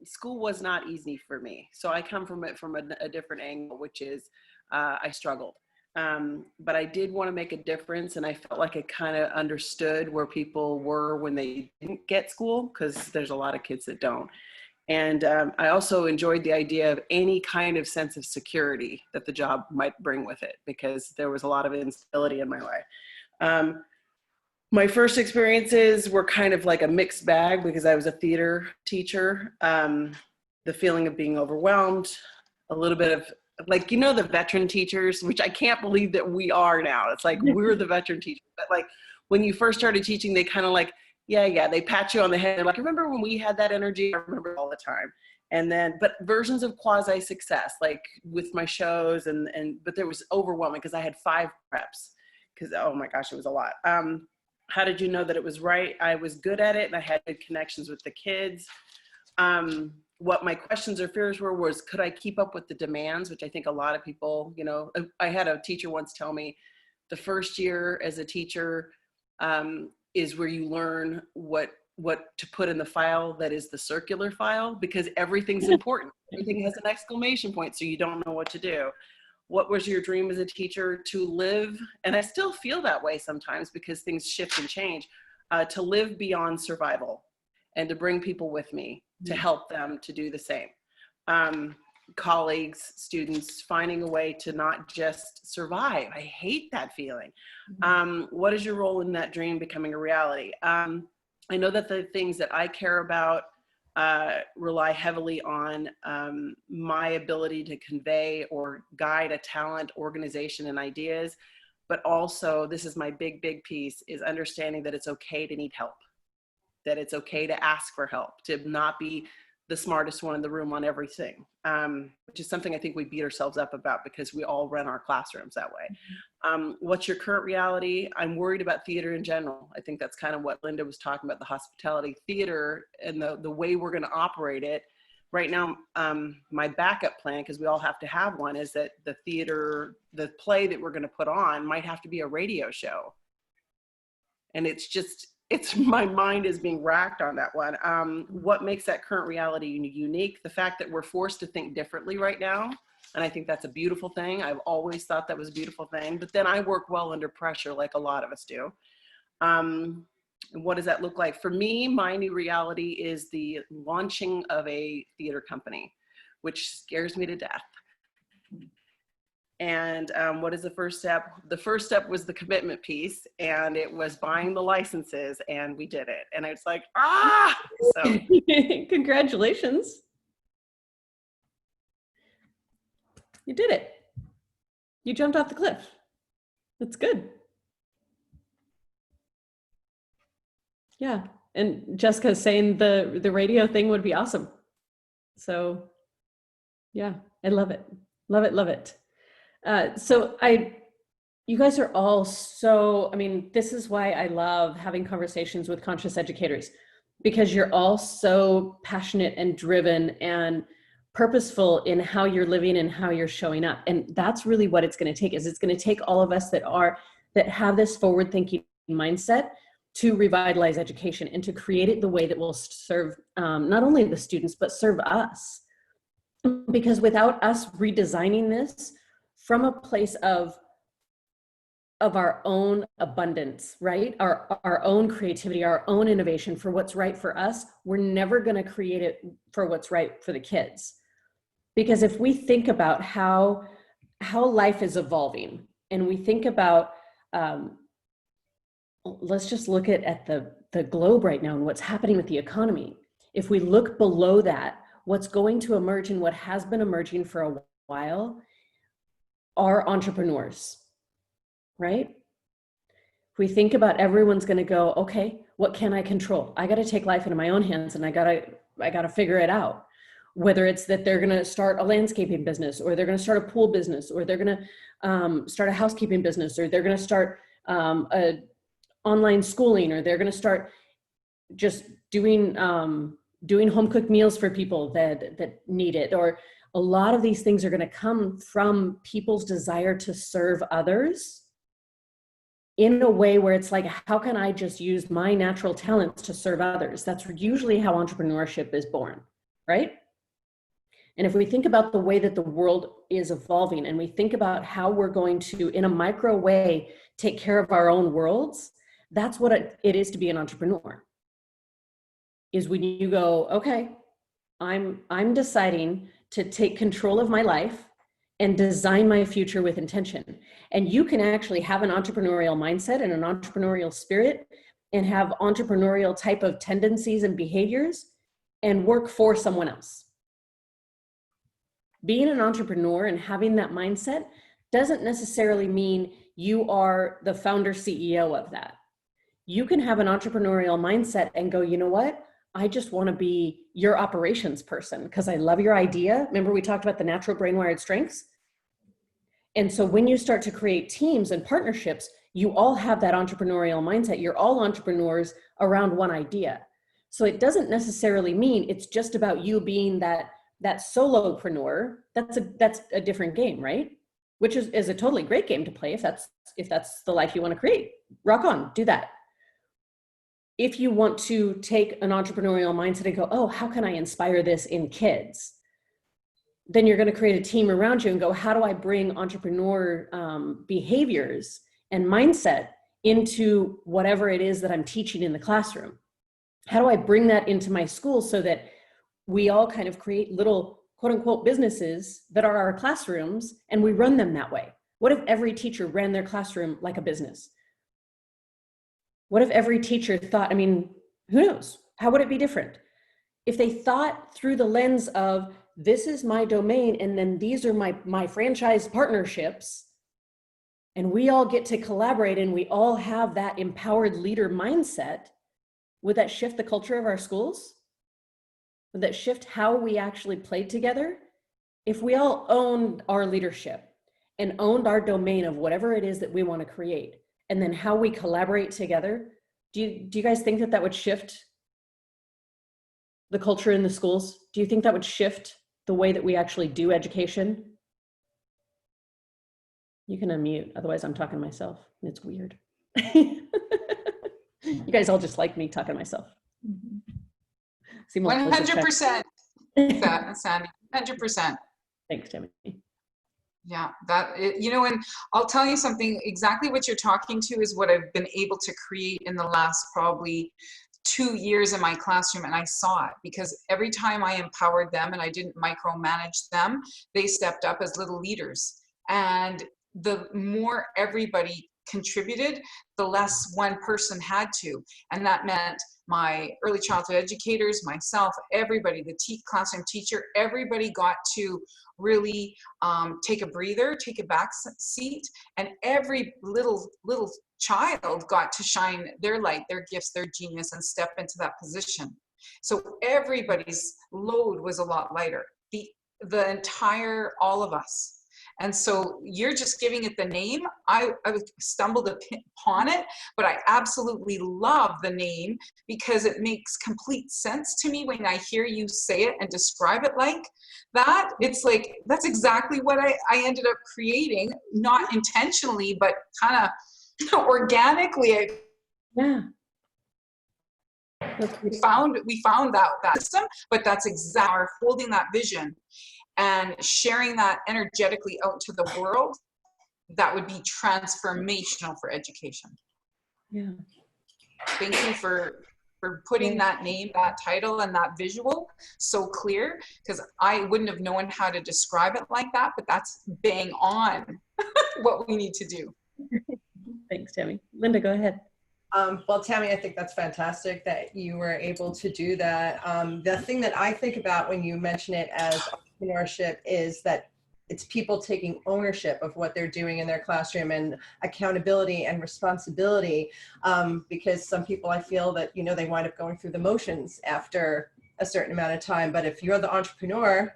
School was not easy for me. So I come from it from a different angle, which is I struggled. But I did want to make a difference, and I felt like I kind of understood where people were when they didn't get school, because there's a lot of kids that don't. And I also enjoyed the idea of any kind of sense of security that the job might bring with it, because there was a lot of instability in my life. My first experiences were kind of like a mixed bag because I was a theater teacher. The feeling of being overwhelmed, a little bit of like, the veteran teachers, which I can't believe that we are now. It's like, we're the veteran teachers. But like when you first started teaching, they kind of like, yeah, they pat you on the head. They're like, remember when we had that energy? I remember it all the time. And then, but versions of quasi success, like with my shows but there was overwhelming because I had 5 reps because, oh my gosh, it was a lot. How did you know that it was right? I was good at it and I had good connections with the kids. What my questions or fears was, could I keep up with the demands, which I think a lot of people, I had a teacher once tell me the first year as a teacher is where you learn what to put in the file that is the circular file, because everything's important. Everything has an exclamation point, so you don't know what to do. What was your dream as a teacher? To live, and I still feel that way sometimes because things shift and change, to live beyond survival and to bring people with me to help them to do the same. Colleagues, students, finding a way to not just survive. I hate that feeling. What is your role in that dream becoming a reality? I know that the things that I care about rely heavily on my ability to convey or guide a talent, organization, and ideas. But also, this is my big piece, is understanding that it's okay to need help, that it's okay to ask for help, to not be the smartest one in the room on everything, which is something I think we beat ourselves up about because we all run our classrooms that way. What's your current reality? I'm worried about theater in general. I think that's kind of what Linda was talking about, the hospitality theater and the way we're going to operate it. Right now, my backup plan, because we all have to have one, is that the theater, the play that we're going to put on might have to be a radio show. And my mind is being racked on that one. What makes that current reality unique? The fact that we're forced to think differently right now. And I think that's a beautiful thing. I've always thought that was a beautiful thing, but then I work well under pressure like a lot of us do. What does that look like? For me, my new reality is the launching of a theater company, which scares me to death. And what is the first step? The first step was the commitment piece, and it was buying the licenses, and we did it. And it's like, So Congratulations. You did it. You jumped off the cliff. That's good. Yeah. And Jessica's saying the radio thing would be awesome. So yeah, I love it. Love it. Love it. You guys are all this is why I love having conversations with conscious educators, because you're all so passionate and driven and purposeful in how you're living and how you're showing up. And that's really what it's going to take, is it's going to take all of us that have this forward thinking mindset to revitalize education and to create it the way that will serve not only the students, but serve us. Because without us redesigning this from a place of our own abundance, right? Our own creativity, our own innovation for what's right for us, we're never going to create it for what's right for the kids. Because if we think about how life is evolving, and we think about, let's just look at the globe right now and what's happening with the economy. If we look below that, what's going to emerge and what has been emerging for a while are entrepreneurs, right? If we think about, everyone's going to go, okay, what can I control? I got to take life into my own hands, and I got to figure it out. Whether it's that they're going to start a landscaping business, or they're going to start a pool business, or they're going to start a housekeeping business, or they're going to start a online schooling, or they're going to start just doing doing home cooked meals for people that need it, or a lot of these things are going to come from people's desire to serve others in a way where it's like, how can I just use my natural talents to serve others? That's usually how entrepreneurship is born, right? And if we think about the way that the world is evolving, and we think about how we're going to, in a micro way, take care of our own worlds, that's what it is to be an entrepreneur. Is when you go, okay, I'm deciding to take control of my life and design my future with intention. And you can actually have an entrepreneurial mindset and an entrepreneurial spirit and have entrepreneurial type of tendencies and behaviors and work for someone else. Being an entrepreneur and having that mindset doesn't necessarily mean you are the founder CEO of that. You can have an entrepreneurial mindset and go, you know what? I just want to be your operations person because I love your idea. Remember we talked about the natural brain-wired strengths? And so when you start to create teams and partnerships, you all have that entrepreneurial mindset. You're all entrepreneurs around one idea. So it doesn't necessarily mean it's just about you being that solopreneur. That's a different game, right? Which is a totally great game to play if that's the life you want to create. Rock on, do that. If you want to take an entrepreneurial mindset and go, oh, how can I inspire this in kids? Then you're going to create a team around you and go, how do I bring entrepreneur behaviors and mindset into whatever it is that I'm teaching in the classroom? How do I bring that into my school so that we all kind of create little quote unquote businesses that are our classrooms and we run them that way? What if every teacher ran their classroom like a business? What if every teacher thought, I mean, who knows? How would it be different? If they thought through the lens of, this is my domain, and then these are my franchise partnerships, and we all get to collaborate and we all have that empowered leader mindset, would that shift the culture of our schools? Would that shift how we actually played together? If we all owned our leadership and owned our domain of whatever it is that we want to create, and then how we collaborate together, do you guys think that would shift the culture in the schools? Do you think that would shift the way that we actually do education? You can unmute, otherwise I'm talking to myself. It's weird. You guys all just like me talking to myself. 100%. Sandy, 100%. Thanks, Tammy. Yeah, and I'll tell you something, exactly what you're talking to is what I've been able to create in the last probably 2 years in my classroom, and I saw it because every time I empowered them and I didn't micromanage them, they stepped up as little leaders. And the more everybody contributed, the less one person had to. And that meant my early childhood educators, myself, everybody, the classroom teacher, everybody got to really take a breather, take a back seat, and every little child got to shine their light, their gifts, their genius, and step into that position. So everybody's load was a lot lighter, the entire, all of us. And so you're just giving it the name. I stumbled upon it, but I absolutely love the name because it makes complete sense to me when I hear you say it and describe it like that. It's like, that's exactly what I ended up creating, not intentionally, but kind of organically. Yeah. We found that system, but that's exactly holding that vision and sharing that energetically out to the world. That would be transformational for education. Yeah. Thank you for putting that name, that title, and that visual so clear, because I wouldn't have known how to describe it like that, but that's bang on what we need to do. Thanks, Tammy. Linda, go ahead. Well, Tammy, I think that's fantastic that you were able to do that. The thing that I think about when you mention it as entrepreneurship is that it's people taking ownership of what they're doing in their classroom and accountability and responsibility, because some people, I feel that, they wind up going through the motions after a certain amount of time. But if you're the entrepreneur,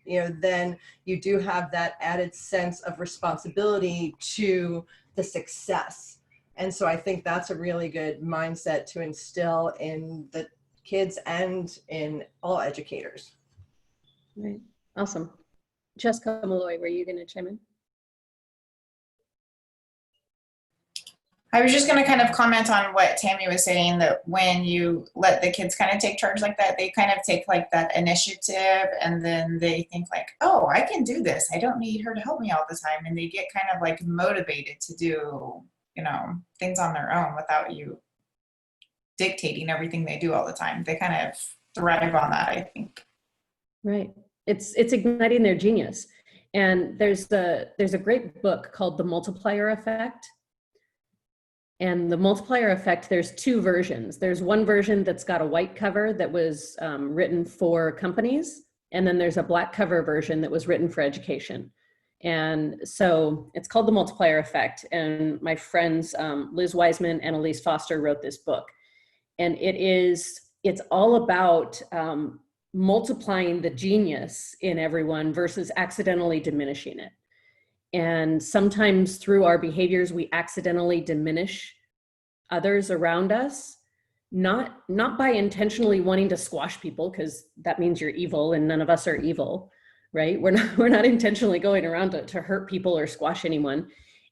then you do have that added sense of responsibility to the success. And so I think that's a really good mindset to instill in the kids and in all educators. Right. Awesome. Jessica Malloy, were you going to chime in? I was just going to kind of comment on what Tammy was saying, that when you let the kids kind of take charge like that, they kind of take like that initiative, and then they think like, oh, I can do this. I don't need her to help me all the time. And they get kind of like motivated to do, you know, things on their own without you dictating everything they do all the time. They kind of thrive on that, I think. Right. It's igniting their genius. And there's a great book called The Multiplier Effect. And the multiplier effect, there's two versions. There's one version that's got a white cover that was written for companies. And then there's a black cover version that was written for education. And so it's called The Multiplier Effect. And my friends, Liz Wiseman and Elise Foster wrote this book. And it's all about multiplying the genius in everyone versus accidentally diminishing it. And sometimes through our behaviors, we accidentally diminish others around us, not by intentionally wanting to squash people, because that means you're evil, and none of us are evil, right? We're not intentionally going around to hurt people or squash anyone.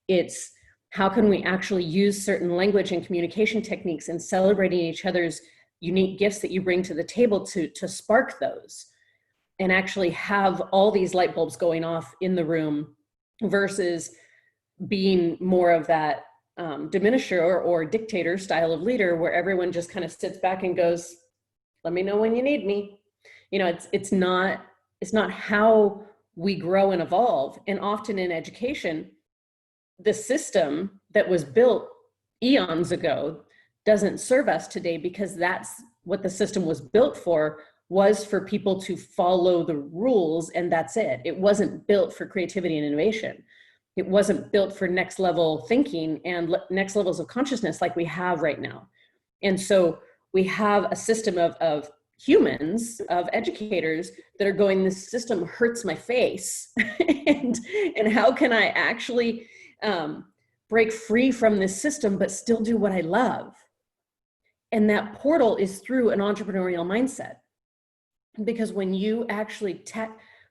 It's how can we actually use certain language and communication techniques and celebrating each other's unique gifts that you bring to the table to spark those, and actually have all these light bulbs going off in the room, versus being more of that diminisher or dictator style of leader, where everyone just kind of sits back and goes, let me know when you need me. You know, it's not how we grow and evolve. And often in education, the system that was built eons ago doesn't serve us today, because that's what the system was built for, was for people to follow the rules, and that's it. It wasn't built for creativity and innovation. It wasn't built for next level thinking and next levels of consciousness like we have right now. And so we have a system of humans, of educators that are going, this system hurts my face. and how can I actually break free from this system but still do what I love? And that portal is through an entrepreneurial mindset. Because when you actually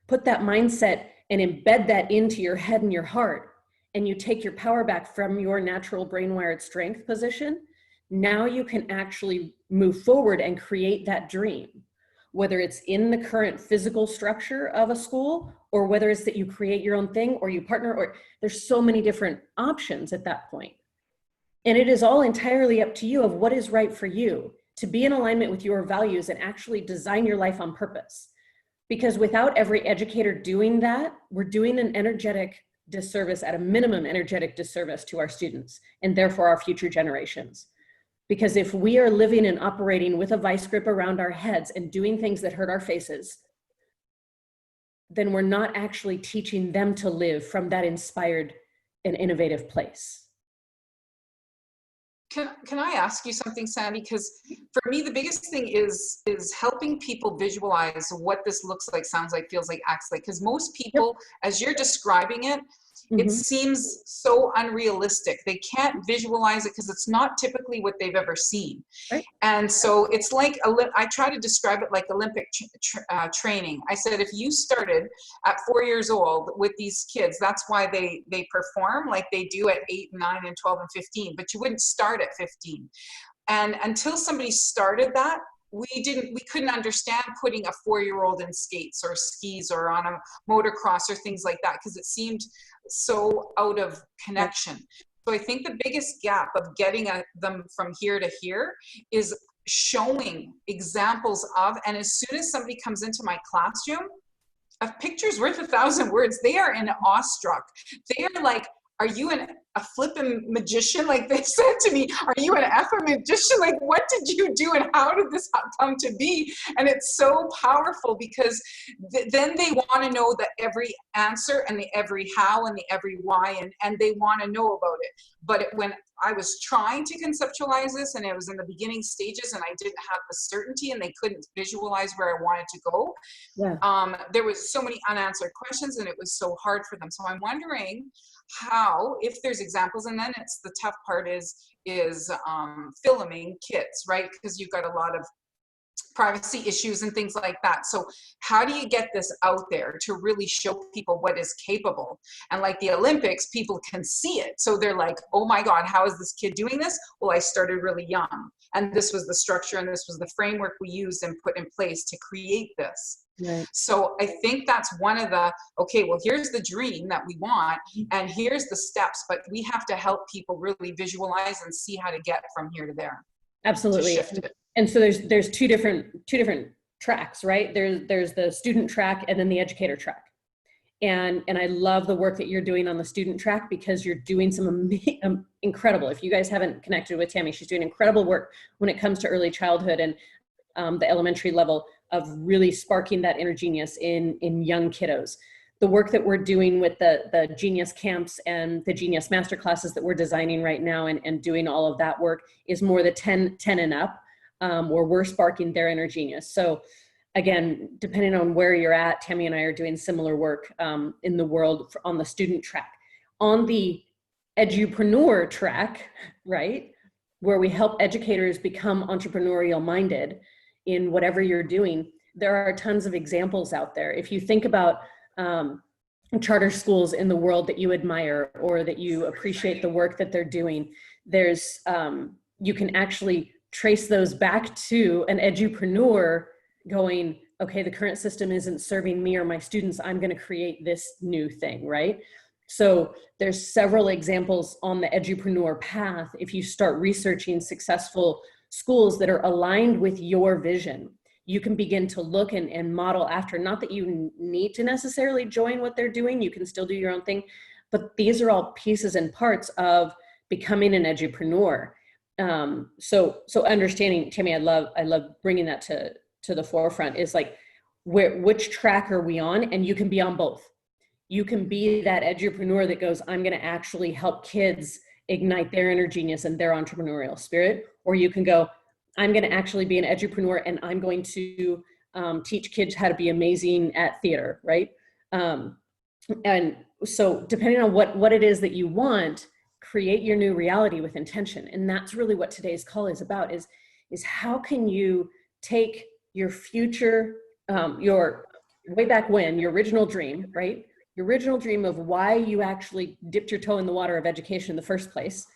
put that mindset and embed that into your head and your heart, and you take your power back from your natural brain-wired strength position, now you can actually move forward and create that dream, whether it's in the current physical structure of a school, or whether it's that you create your own thing, or you partner, or there's so many different options at that point. And it is all entirely up to you of what is right for you, to be in alignment with your values and actually design your life on purpose. Because without every educator doing that, we're doing an energetic disservice, at a minimum energetic disservice, to our students and therefore our future generations. Because if we are living and operating with a vice grip around our heads and doing things that hurt our faces, then we're not actually teaching them to live from that inspired and innovative place. Can I ask you something, Sandy? Because for me, the biggest thing is helping people visualize what this looks like, sounds like, feels like, acts like. Because most people, as you're describing it, it seems so unrealistic. They can't visualize it because it's not typically what they've ever seen. Right. And so it's like, I try to describe it like Olympic training. I said, if you started at 4 years old with these kids, that's why they perform like they do at 8, 9, and 12, and 15, but you wouldn't start at 15. And until somebody started that, we couldn't understand putting a 4-year-old in skates or skis or on a motocross or things like that, because it seemed so out of connection. So I think the biggest gap of getting them from here to here is showing examples of, and as soon as somebody comes into my classroom, a picture's worth 1,000 words. They are awestruck. They are like, are you a flippin' magician? Like they said to me, are you an effing magician? Like, what did you do and how did this come to be? And it's so powerful because then they want to know the every answer and the every how and the every why, and they want to know about it. But when I was trying to conceptualize this and it was in the beginning stages and I didn't have the certainty and they couldn't visualize where I wanted to go, there was so many unanswered questions and it was so hard for them. So I'm wondering how, if there's examples, and then it's the tough part is filming kids, right? Because you've got a lot of privacy issues and things like that. So how do you get this out there to really show people what is capable? And like the Olympics, people can see it. So they're like, oh my God, how is this kid doing this? Well, I started really young. And this was the structure and this was the framework we used and put in place to create this. Right. So I think that's one of the, okay, well, here's the dream that we want, and here's the steps, but we have to help people really visualize and see how to get from here to there. Absolutely. To shift it. And so there's two different tracks, right? There's the student track and then the educator track. And I love the work that you're doing on the student track, because you're doing some incredible, if you guys haven't connected with Tammy, she's doing incredible work when it comes to early childhood and the elementary level of really sparking that inner genius in young kiddos. The work that we're doing with the Genius Camps and the Genius Masterclasses that we're designing right now and doing all of that work is more the 10 and up, where we're sparking their inner genius. So again, depending on where you're at, Tammy and I are doing similar work in the world on the student track. On the edupreneur track, right, where we help educators become entrepreneurial minded in whatever you're doing, there are tons of examples out there. If you think about charter schools in the world that you admire or that you appreciate the work that they're doing, there's you can actually trace those back to an edupreneur going, okay, the current system isn't serving me or my students, I'm going to create this new thing, right? So there's several examples on the edupreneur path. If you start researching successful schools that are aligned with your vision, you can begin to look and model after. Not that you need to necessarily join what they're doing, you can still do your own thing, but these are all pieces and parts of becoming an edupreneur. So understanding, Tammy, I love bringing that to the forefront, is like, which track are we on? And you can be on both. You can be that edupreneur that goes, I'm going to actually help kids ignite their inner genius and their entrepreneurial spirit. Or you can go, I'm going to actually be an edupreneur and I'm going to teach kids how to be amazing at theater, right? And so depending on what it is that you want, create your new reality with intention. And that's really what today's call is about, is how can you take your future, your way back when, your original dream, right? Your original dream of why you actually dipped your toe in the water of education in the first place,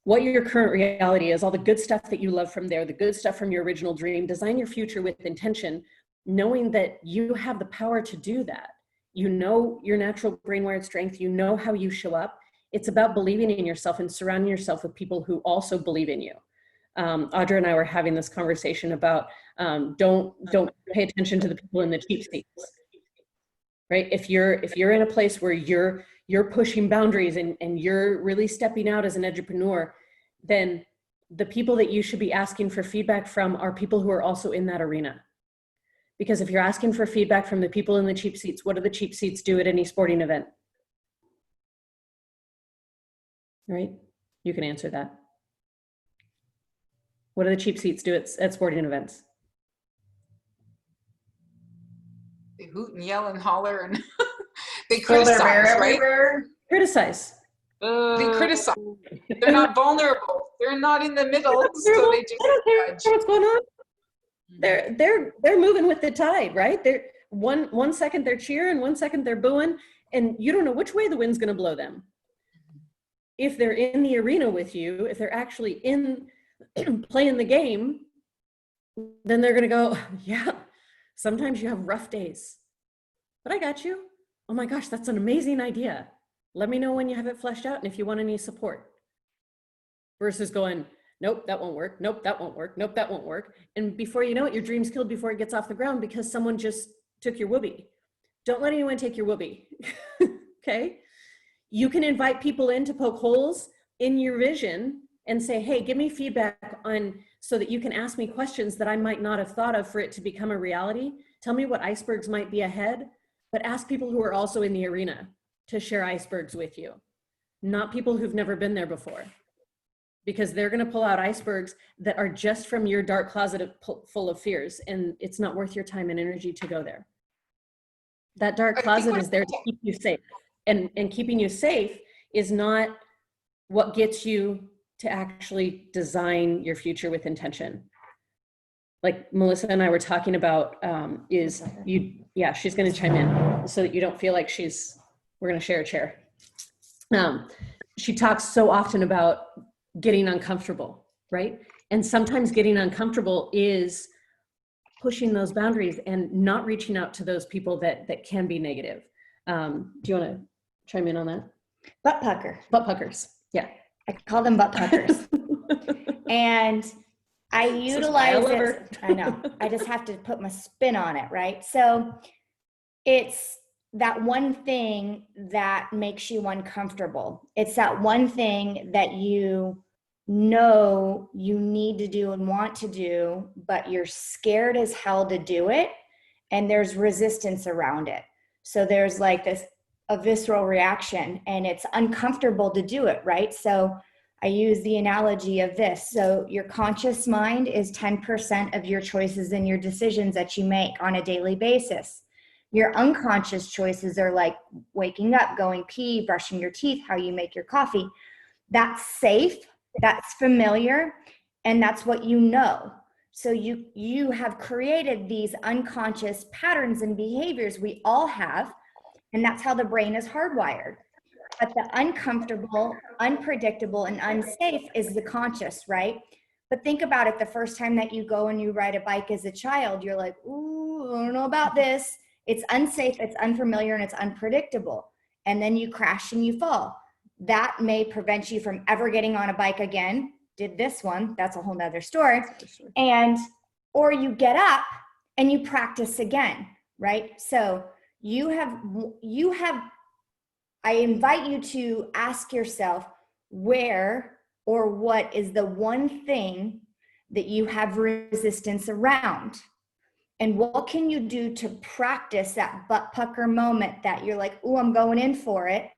what your current reality is, all the good stuff that you love from there, the good stuff from your original dream. Design your future with intention, knowing that you have the power to do that. You know your natural brain-wired strength, you know how you show up. It's about believing in yourself and surrounding yourself with people who also believe in you. Audra and I were having this conversation about don't pay attention to the people in the cheap seats, right? If you're in a place where you're pushing boundaries and you're really stepping out as an edupreneur, then the people that you should be asking for feedback from are people who are also in that arena. Because if you're asking for feedback from the people in the cheap seats, what do the cheap seats do at any sporting event? Right? You can answer that. What do the cheap seats do at sporting events? They hoot and yell and holler and they Throw their criticize, bear right? everywhere. Criticize. They criticize. They're not vulnerable. They're not in the middle, so they just I don't care judge. what's going on. They're moving with the tide, right? They're one second they're cheering, 1 second they're booing, and you don't know which way the wind's going to blow them. If they're in the arena with you, if they're actually in playing the game, then they're going to go, yeah, sometimes you have rough days, but I got you. Oh my gosh, that's an amazing idea. Let me know when you have it fleshed out and if you want any support. Versus going, nope, that won't work. Nope, that won't work. Nope, that won't work. And before you know it, your dream's killed before it gets off the ground because someone just took your whoopee. Don't let anyone take your whoopee. Okay? You can invite people in to poke holes in your vision and say, hey, give me feedback on, so that you can ask me questions that I might not have thought of for it to become a reality. Tell me what icebergs might be ahead, but ask people who are also in the arena to share icebergs with you, not people who've never been there before, because they're going to pull out icebergs that are just from your dark closet full of fears, and it's not worth your time and energy to go there. That dark closet is there to keep you safe, and keeping you safe is not what gets you to actually design your future with intention. like Melissa and I were talking about, is she's going to chime in so that you don't feel like we're going to share a chair. She talks so often about getting uncomfortable, right? And sometimes getting uncomfortable is pushing those boundaries and not reaching out to those people that can be negative. Do you want to chime in on that? Butt pucker. Butt puckers. Yeah. I call them butt puckers. And I utilize it. I know. I just have to put my spin on it, right? So it's that one thing that makes you uncomfortable. It's that one thing that you know you need to do and want to do, but you're scared as hell to do it. And there's resistance around it. So there's like a visceral reaction, and it's uncomfortable to do it, right? So I use the analogy of this. So your conscious mind is 10% of your choices and your decisions that you make on a daily basis. Your unconscious choices are like waking up, going pee, brushing your teeth, how you make your coffee. That's safe, that's familiar, and that's what you know. So you have created these unconscious patterns and behaviors we all have, and that's how the brain is hardwired. But the uncomfortable, unpredictable, and unsafe is the conscious, right? But think about it, the first time that you go and you ride a bike as a child, you're like, ooh, I don't know about this. It's unsafe, it's unfamiliar, and it's unpredictable. And then you crash and you fall. That may prevent you from ever getting on a bike again. Did this one, that's a whole nother story. Or you get up and you practice again, right? So you have, I invite you to ask yourself where or what is the one thing that you have resistance around? And what can you do to practice that butt pucker moment that you're like, oh, I'm going in for it.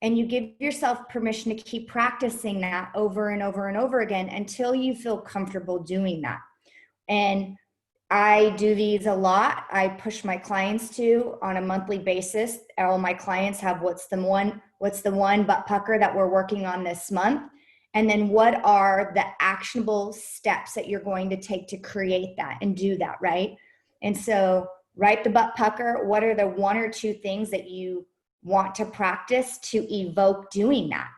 And you give yourself permission to keep practicing that over and over and over again until you feel comfortable doing that. And I do these a lot. I push my clients to on a monthly basis. All my clients have what's the one butt pucker that we're working on this month? And then what are the actionable steps that you're going to take to create that and do that, right? And so write the butt pucker. What are the one or two things that you want to practice to evoke doing that?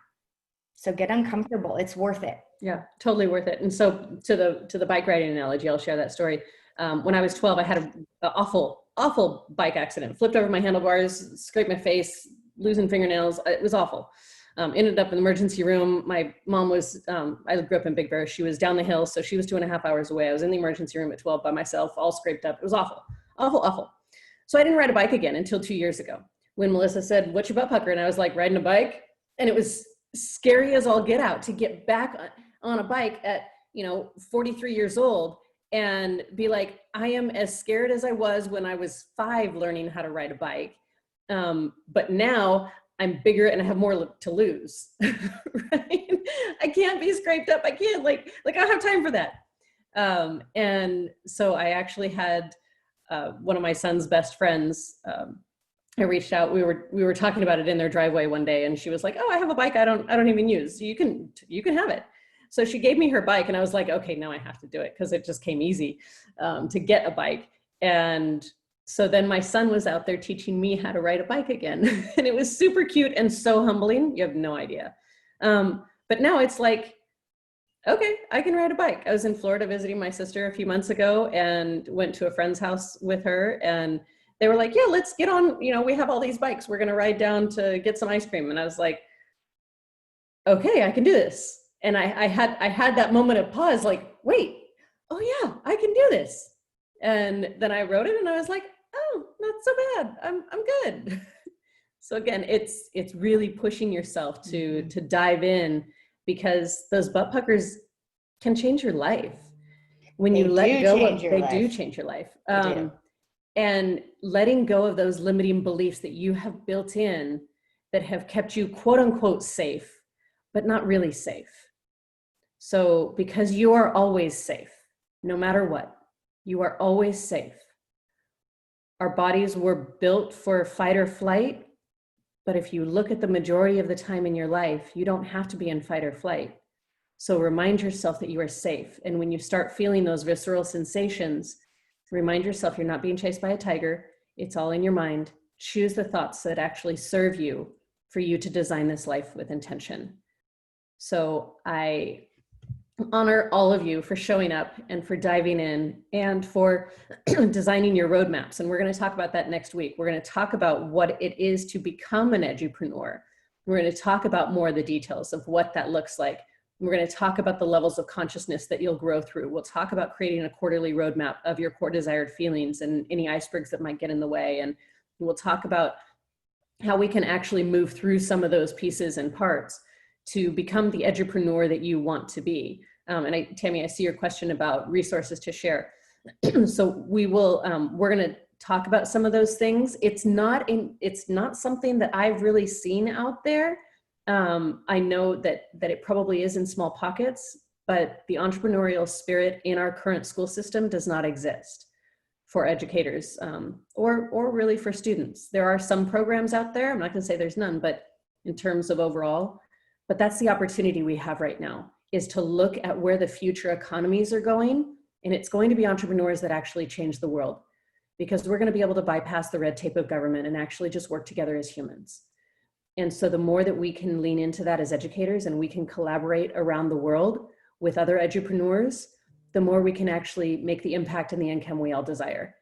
So get uncomfortable. It's worth it. Yeah, totally worth it. And so to the bike riding analogy, I'll share that story. When I was 12, I had an awful bike accident. Flipped over my handlebars, scraped my face, losing fingernails. It was awful. Ended up in the emergency room. My mom was, I grew up in Big Bear. She was down the hill, so she was 2.5 hours away. I was in the emergency room at 12 by myself, all scraped up. It was awful, awful, awful. So I didn't ride a bike again until 2 years ago when Melissa said, what's your butt pucker? And I was like, riding a bike. And it was scary as all get out to get back on a bike at, 43 years old and be like, I am as scared as I was when I was 5 learning how to ride a bike. But now I'm bigger and I have more to lose, right? I can't be scraped up. I can't I don't have time for that. And so I actually had one of my son's best friends, I reached out, we were talking about it in their driveway one day, and she was like, oh, I have a bike I don't even use. You can have it. So she gave me her bike, and I was like, okay, now I have to do it, because it just came easy to get a bike. And so then my son was out there teaching me how to ride a bike again. And it was super cute and so humbling. You have no idea. But now it's like, okay, I can ride a bike. I was in Florida visiting my sister a few months ago and went to a friend's house with her, and they were like, yeah, let's get on, we have all these bikes. We're going to ride down to get some ice cream. And I was like, okay, I can do this. And I had that moment of pause, like, wait, oh yeah, I can do this. And then I wrote it and I was like, oh, not so bad. I'm good. So again, it's really pushing yourself to dive in, because those butt puckers can change your life. When you let go of, they do change your life. And letting go of those limiting beliefs that you have built in that have kept you quote unquote safe, but not really safe. So because you are always safe, no matter what, you are always safe. Our bodies were built for fight or flight, but if you look at the majority of the time in your life, you don't have to be in fight or flight. So remind yourself that you are safe. And when you start feeling those visceral sensations, remind yourself you're not being chased by a tiger. It's all in your mind. Choose the thoughts that actually serve you for you to design this life with intention. So I honor all of you for showing up and for diving in and for designing your roadmaps. And we're going to talk about that next week. We're going to talk about what it is to become an edupreneur. We're going to talk about more of the details of what that looks like. We're going to talk about the levels of consciousness that you'll grow through. We'll talk about creating a quarterly roadmap of your core desired feelings and any icebergs that might get in the way. And we'll talk about how we can actually move through some of those pieces and parts to become the edupreneur that you want to be. And Tammy, I see your question about resources to share. So we will, we're going to talk about some of those things. It's not something that I've really seen out there. I know that it probably is in small pockets, but the entrepreneurial spirit in our current school system does not exist for educators or really for students. There are some programs out there. I'm not going to say there's none, but in terms of overall, but that's the opportunity we have right now, is to look at where the future economies are going. And it's going to be entrepreneurs that actually change the world, because we're going to be able to bypass the red tape of government and actually just work together as humans. And so the more that we can lean into that as educators and we can collaborate around the world with other edupreneurs, the more we can actually make the impact and the income we all desire.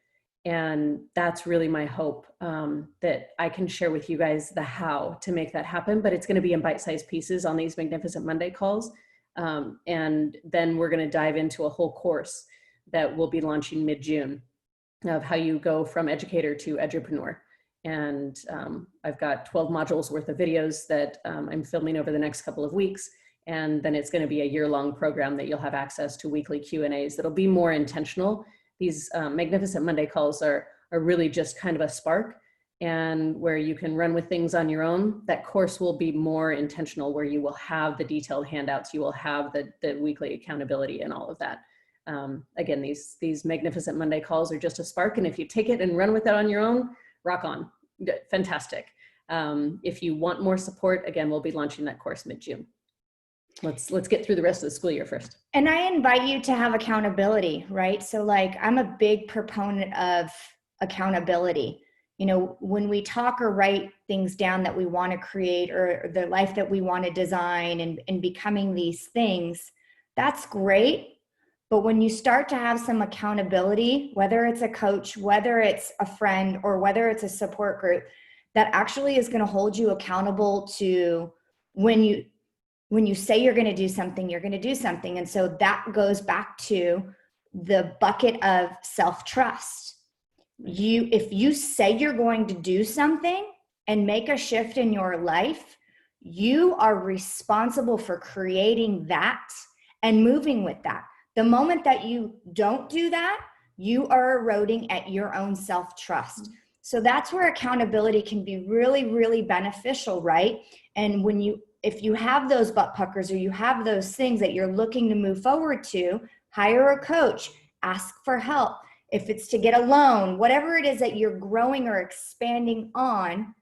And that's really my hope, that I can share with you guys the how to make that happen, but it's going to be in bite-sized pieces on these Magnificent Monday calls. And then we're going to dive into a whole course that we'll be launching mid-June of how you go from educator to edupreneur. And I've got 12 modules worth of videos that I'm filming over the next couple of weeks. And then it's going to be a year-long program that you'll have access to weekly Q&As that'll be more intentional. These Magnificent Monday calls are really just kind of a spark, and where you can run with things on your own. That course will be more intentional, where you will have the detailed handouts, you will have the weekly accountability and all of that. Again, these Magnificent Monday calls are just a spark, and if you take it and run with it on your own, rock on, fantastic. If you want more support, again, we'll be launching that course mid-June. Let's get through the rest of the school year first. And I invite you to have accountability, right? So like, I'm a big proponent of accountability. You know, when we talk or write things down that we want to create, or the life that we want to design, and becoming these things, that's great. But when you start to have some accountability, whether it's a coach, whether it's a friend, or whether it's a support group, that actually is going to hold you accountable to when you say you're going to do something, you're going to do something. And so that goes back to the bucket of self-trust. If you say you're going to do something and make a shift in your life, you are responsible for creating that and moving with that. The moment that you don't do that, you are eroding at your own self-trust. So that's where accountability can be really, really beneficial, right? And if you have those butt puckers, or you have those things that you're looking to move forward to, hire a coach, ask for help. If it's to get a loan, whatever it is that you're growing or expanding on,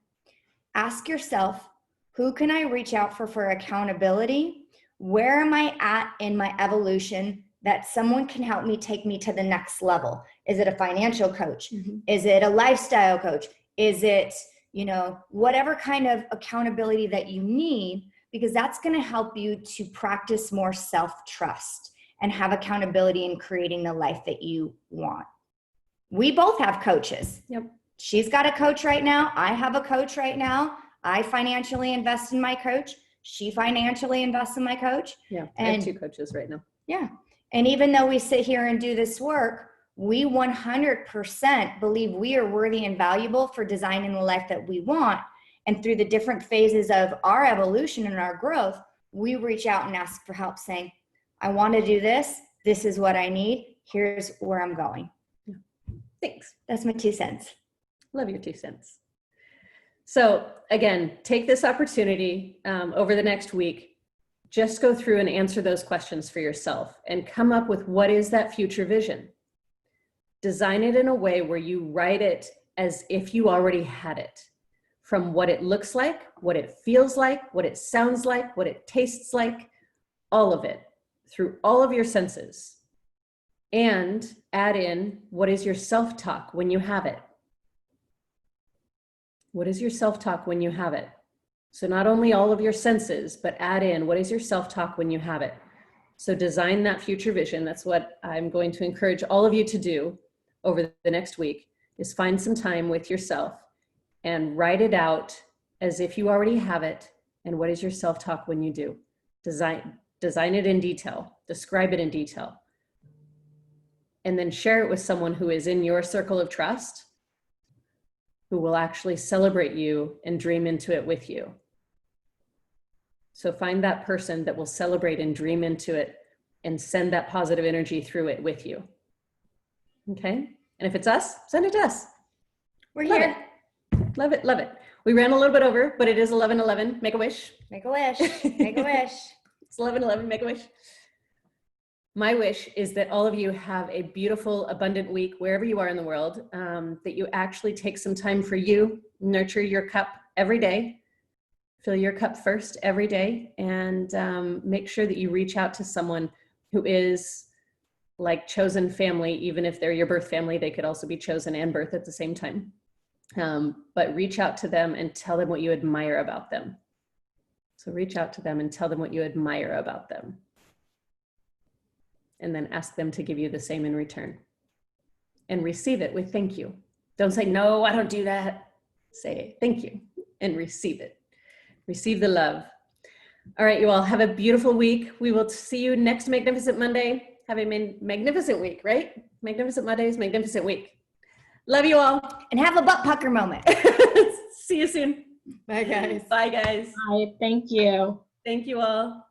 ask yourself, who can I reach out for accountability? Where am I at in my evolution that someone can help me take me to the next level? Is it a financial coach? Mm-hmm. Is it a lifestyle coach? Is it, whatever kind of accountability that you need, because that's going to help you to practice more self-trust and have accountability in creating the life that you want. We both have coaches. Yep. She's got a coach right now. I have a coach right now. I financially invest in my coach. She financially invests in my coach. Yeah, I have 2 coaches right now. Yeah. And even though we sit here and do this work, we 100% believe we are worthy and valuable for designing the life that we want. And through the different phases of our evolution and our growth, we reach out and ask for help, saying, I want to do this. This is what I need. Here's where I'm going. Thanks. That's my 2 cents. Love your 2 cents. So again, take this opportunity over the next week. Just go through and answer those questions for yourself and come up with what is that future vision. Design it in a way where you write it as if you already had it, from what it looks like, what it feels like, what it sounds like, what it tastes like, all of it. through all of your senses and add in what is your self-talk when you have it. What is your self-talk when you have it? So not only all of your senses, but add in what is your self-talk when you have it. So design that future vision. That's what I'm going to encourage all of you to do over the next week, is find some time with yourself and write it out as if you already have it. And what is your self-talk when you do? Design it in detail, describe it in detail, and then share it with someone who is in your circle of trust, who will actually celebrate you and dream into it with you. So find that person that will celebrate and dream into it and send that positive energy through it with you. Okay? And if it's us, send it to us. We're Love here. it. Love it, love it. We ran a little bit over, but it is 11:11. Make a wish. Make a wish. Make a wish. It's 11:11. Make a wish. My wish is that all of you have a beautiful, abundant week wherever you are in the world, that you actually take some time for you, nurture your cup every day, fill your cup first every day, and make sure that you reach out to someone who is like chosen family. Even if they're your birth family, they could also be chosen and birth at the same time. But reach out to them and tell them what you admire about them. So reach out to them and tell them what you admire about them. And then ask them to give you the same in return. And receive it with thank you. Don't say, no, I don't do that. Say thank you and receive it. Receive the love. All right, you all have a beautiful week. We will see you next Magnificent Monday. Have a magnificent week, right? Magnificent Mondays, magnificent week. Love you all. And have a butt pucker moment. See you soon. Bye, guys. Bye, guys. Bye. Thank you. Thank you all.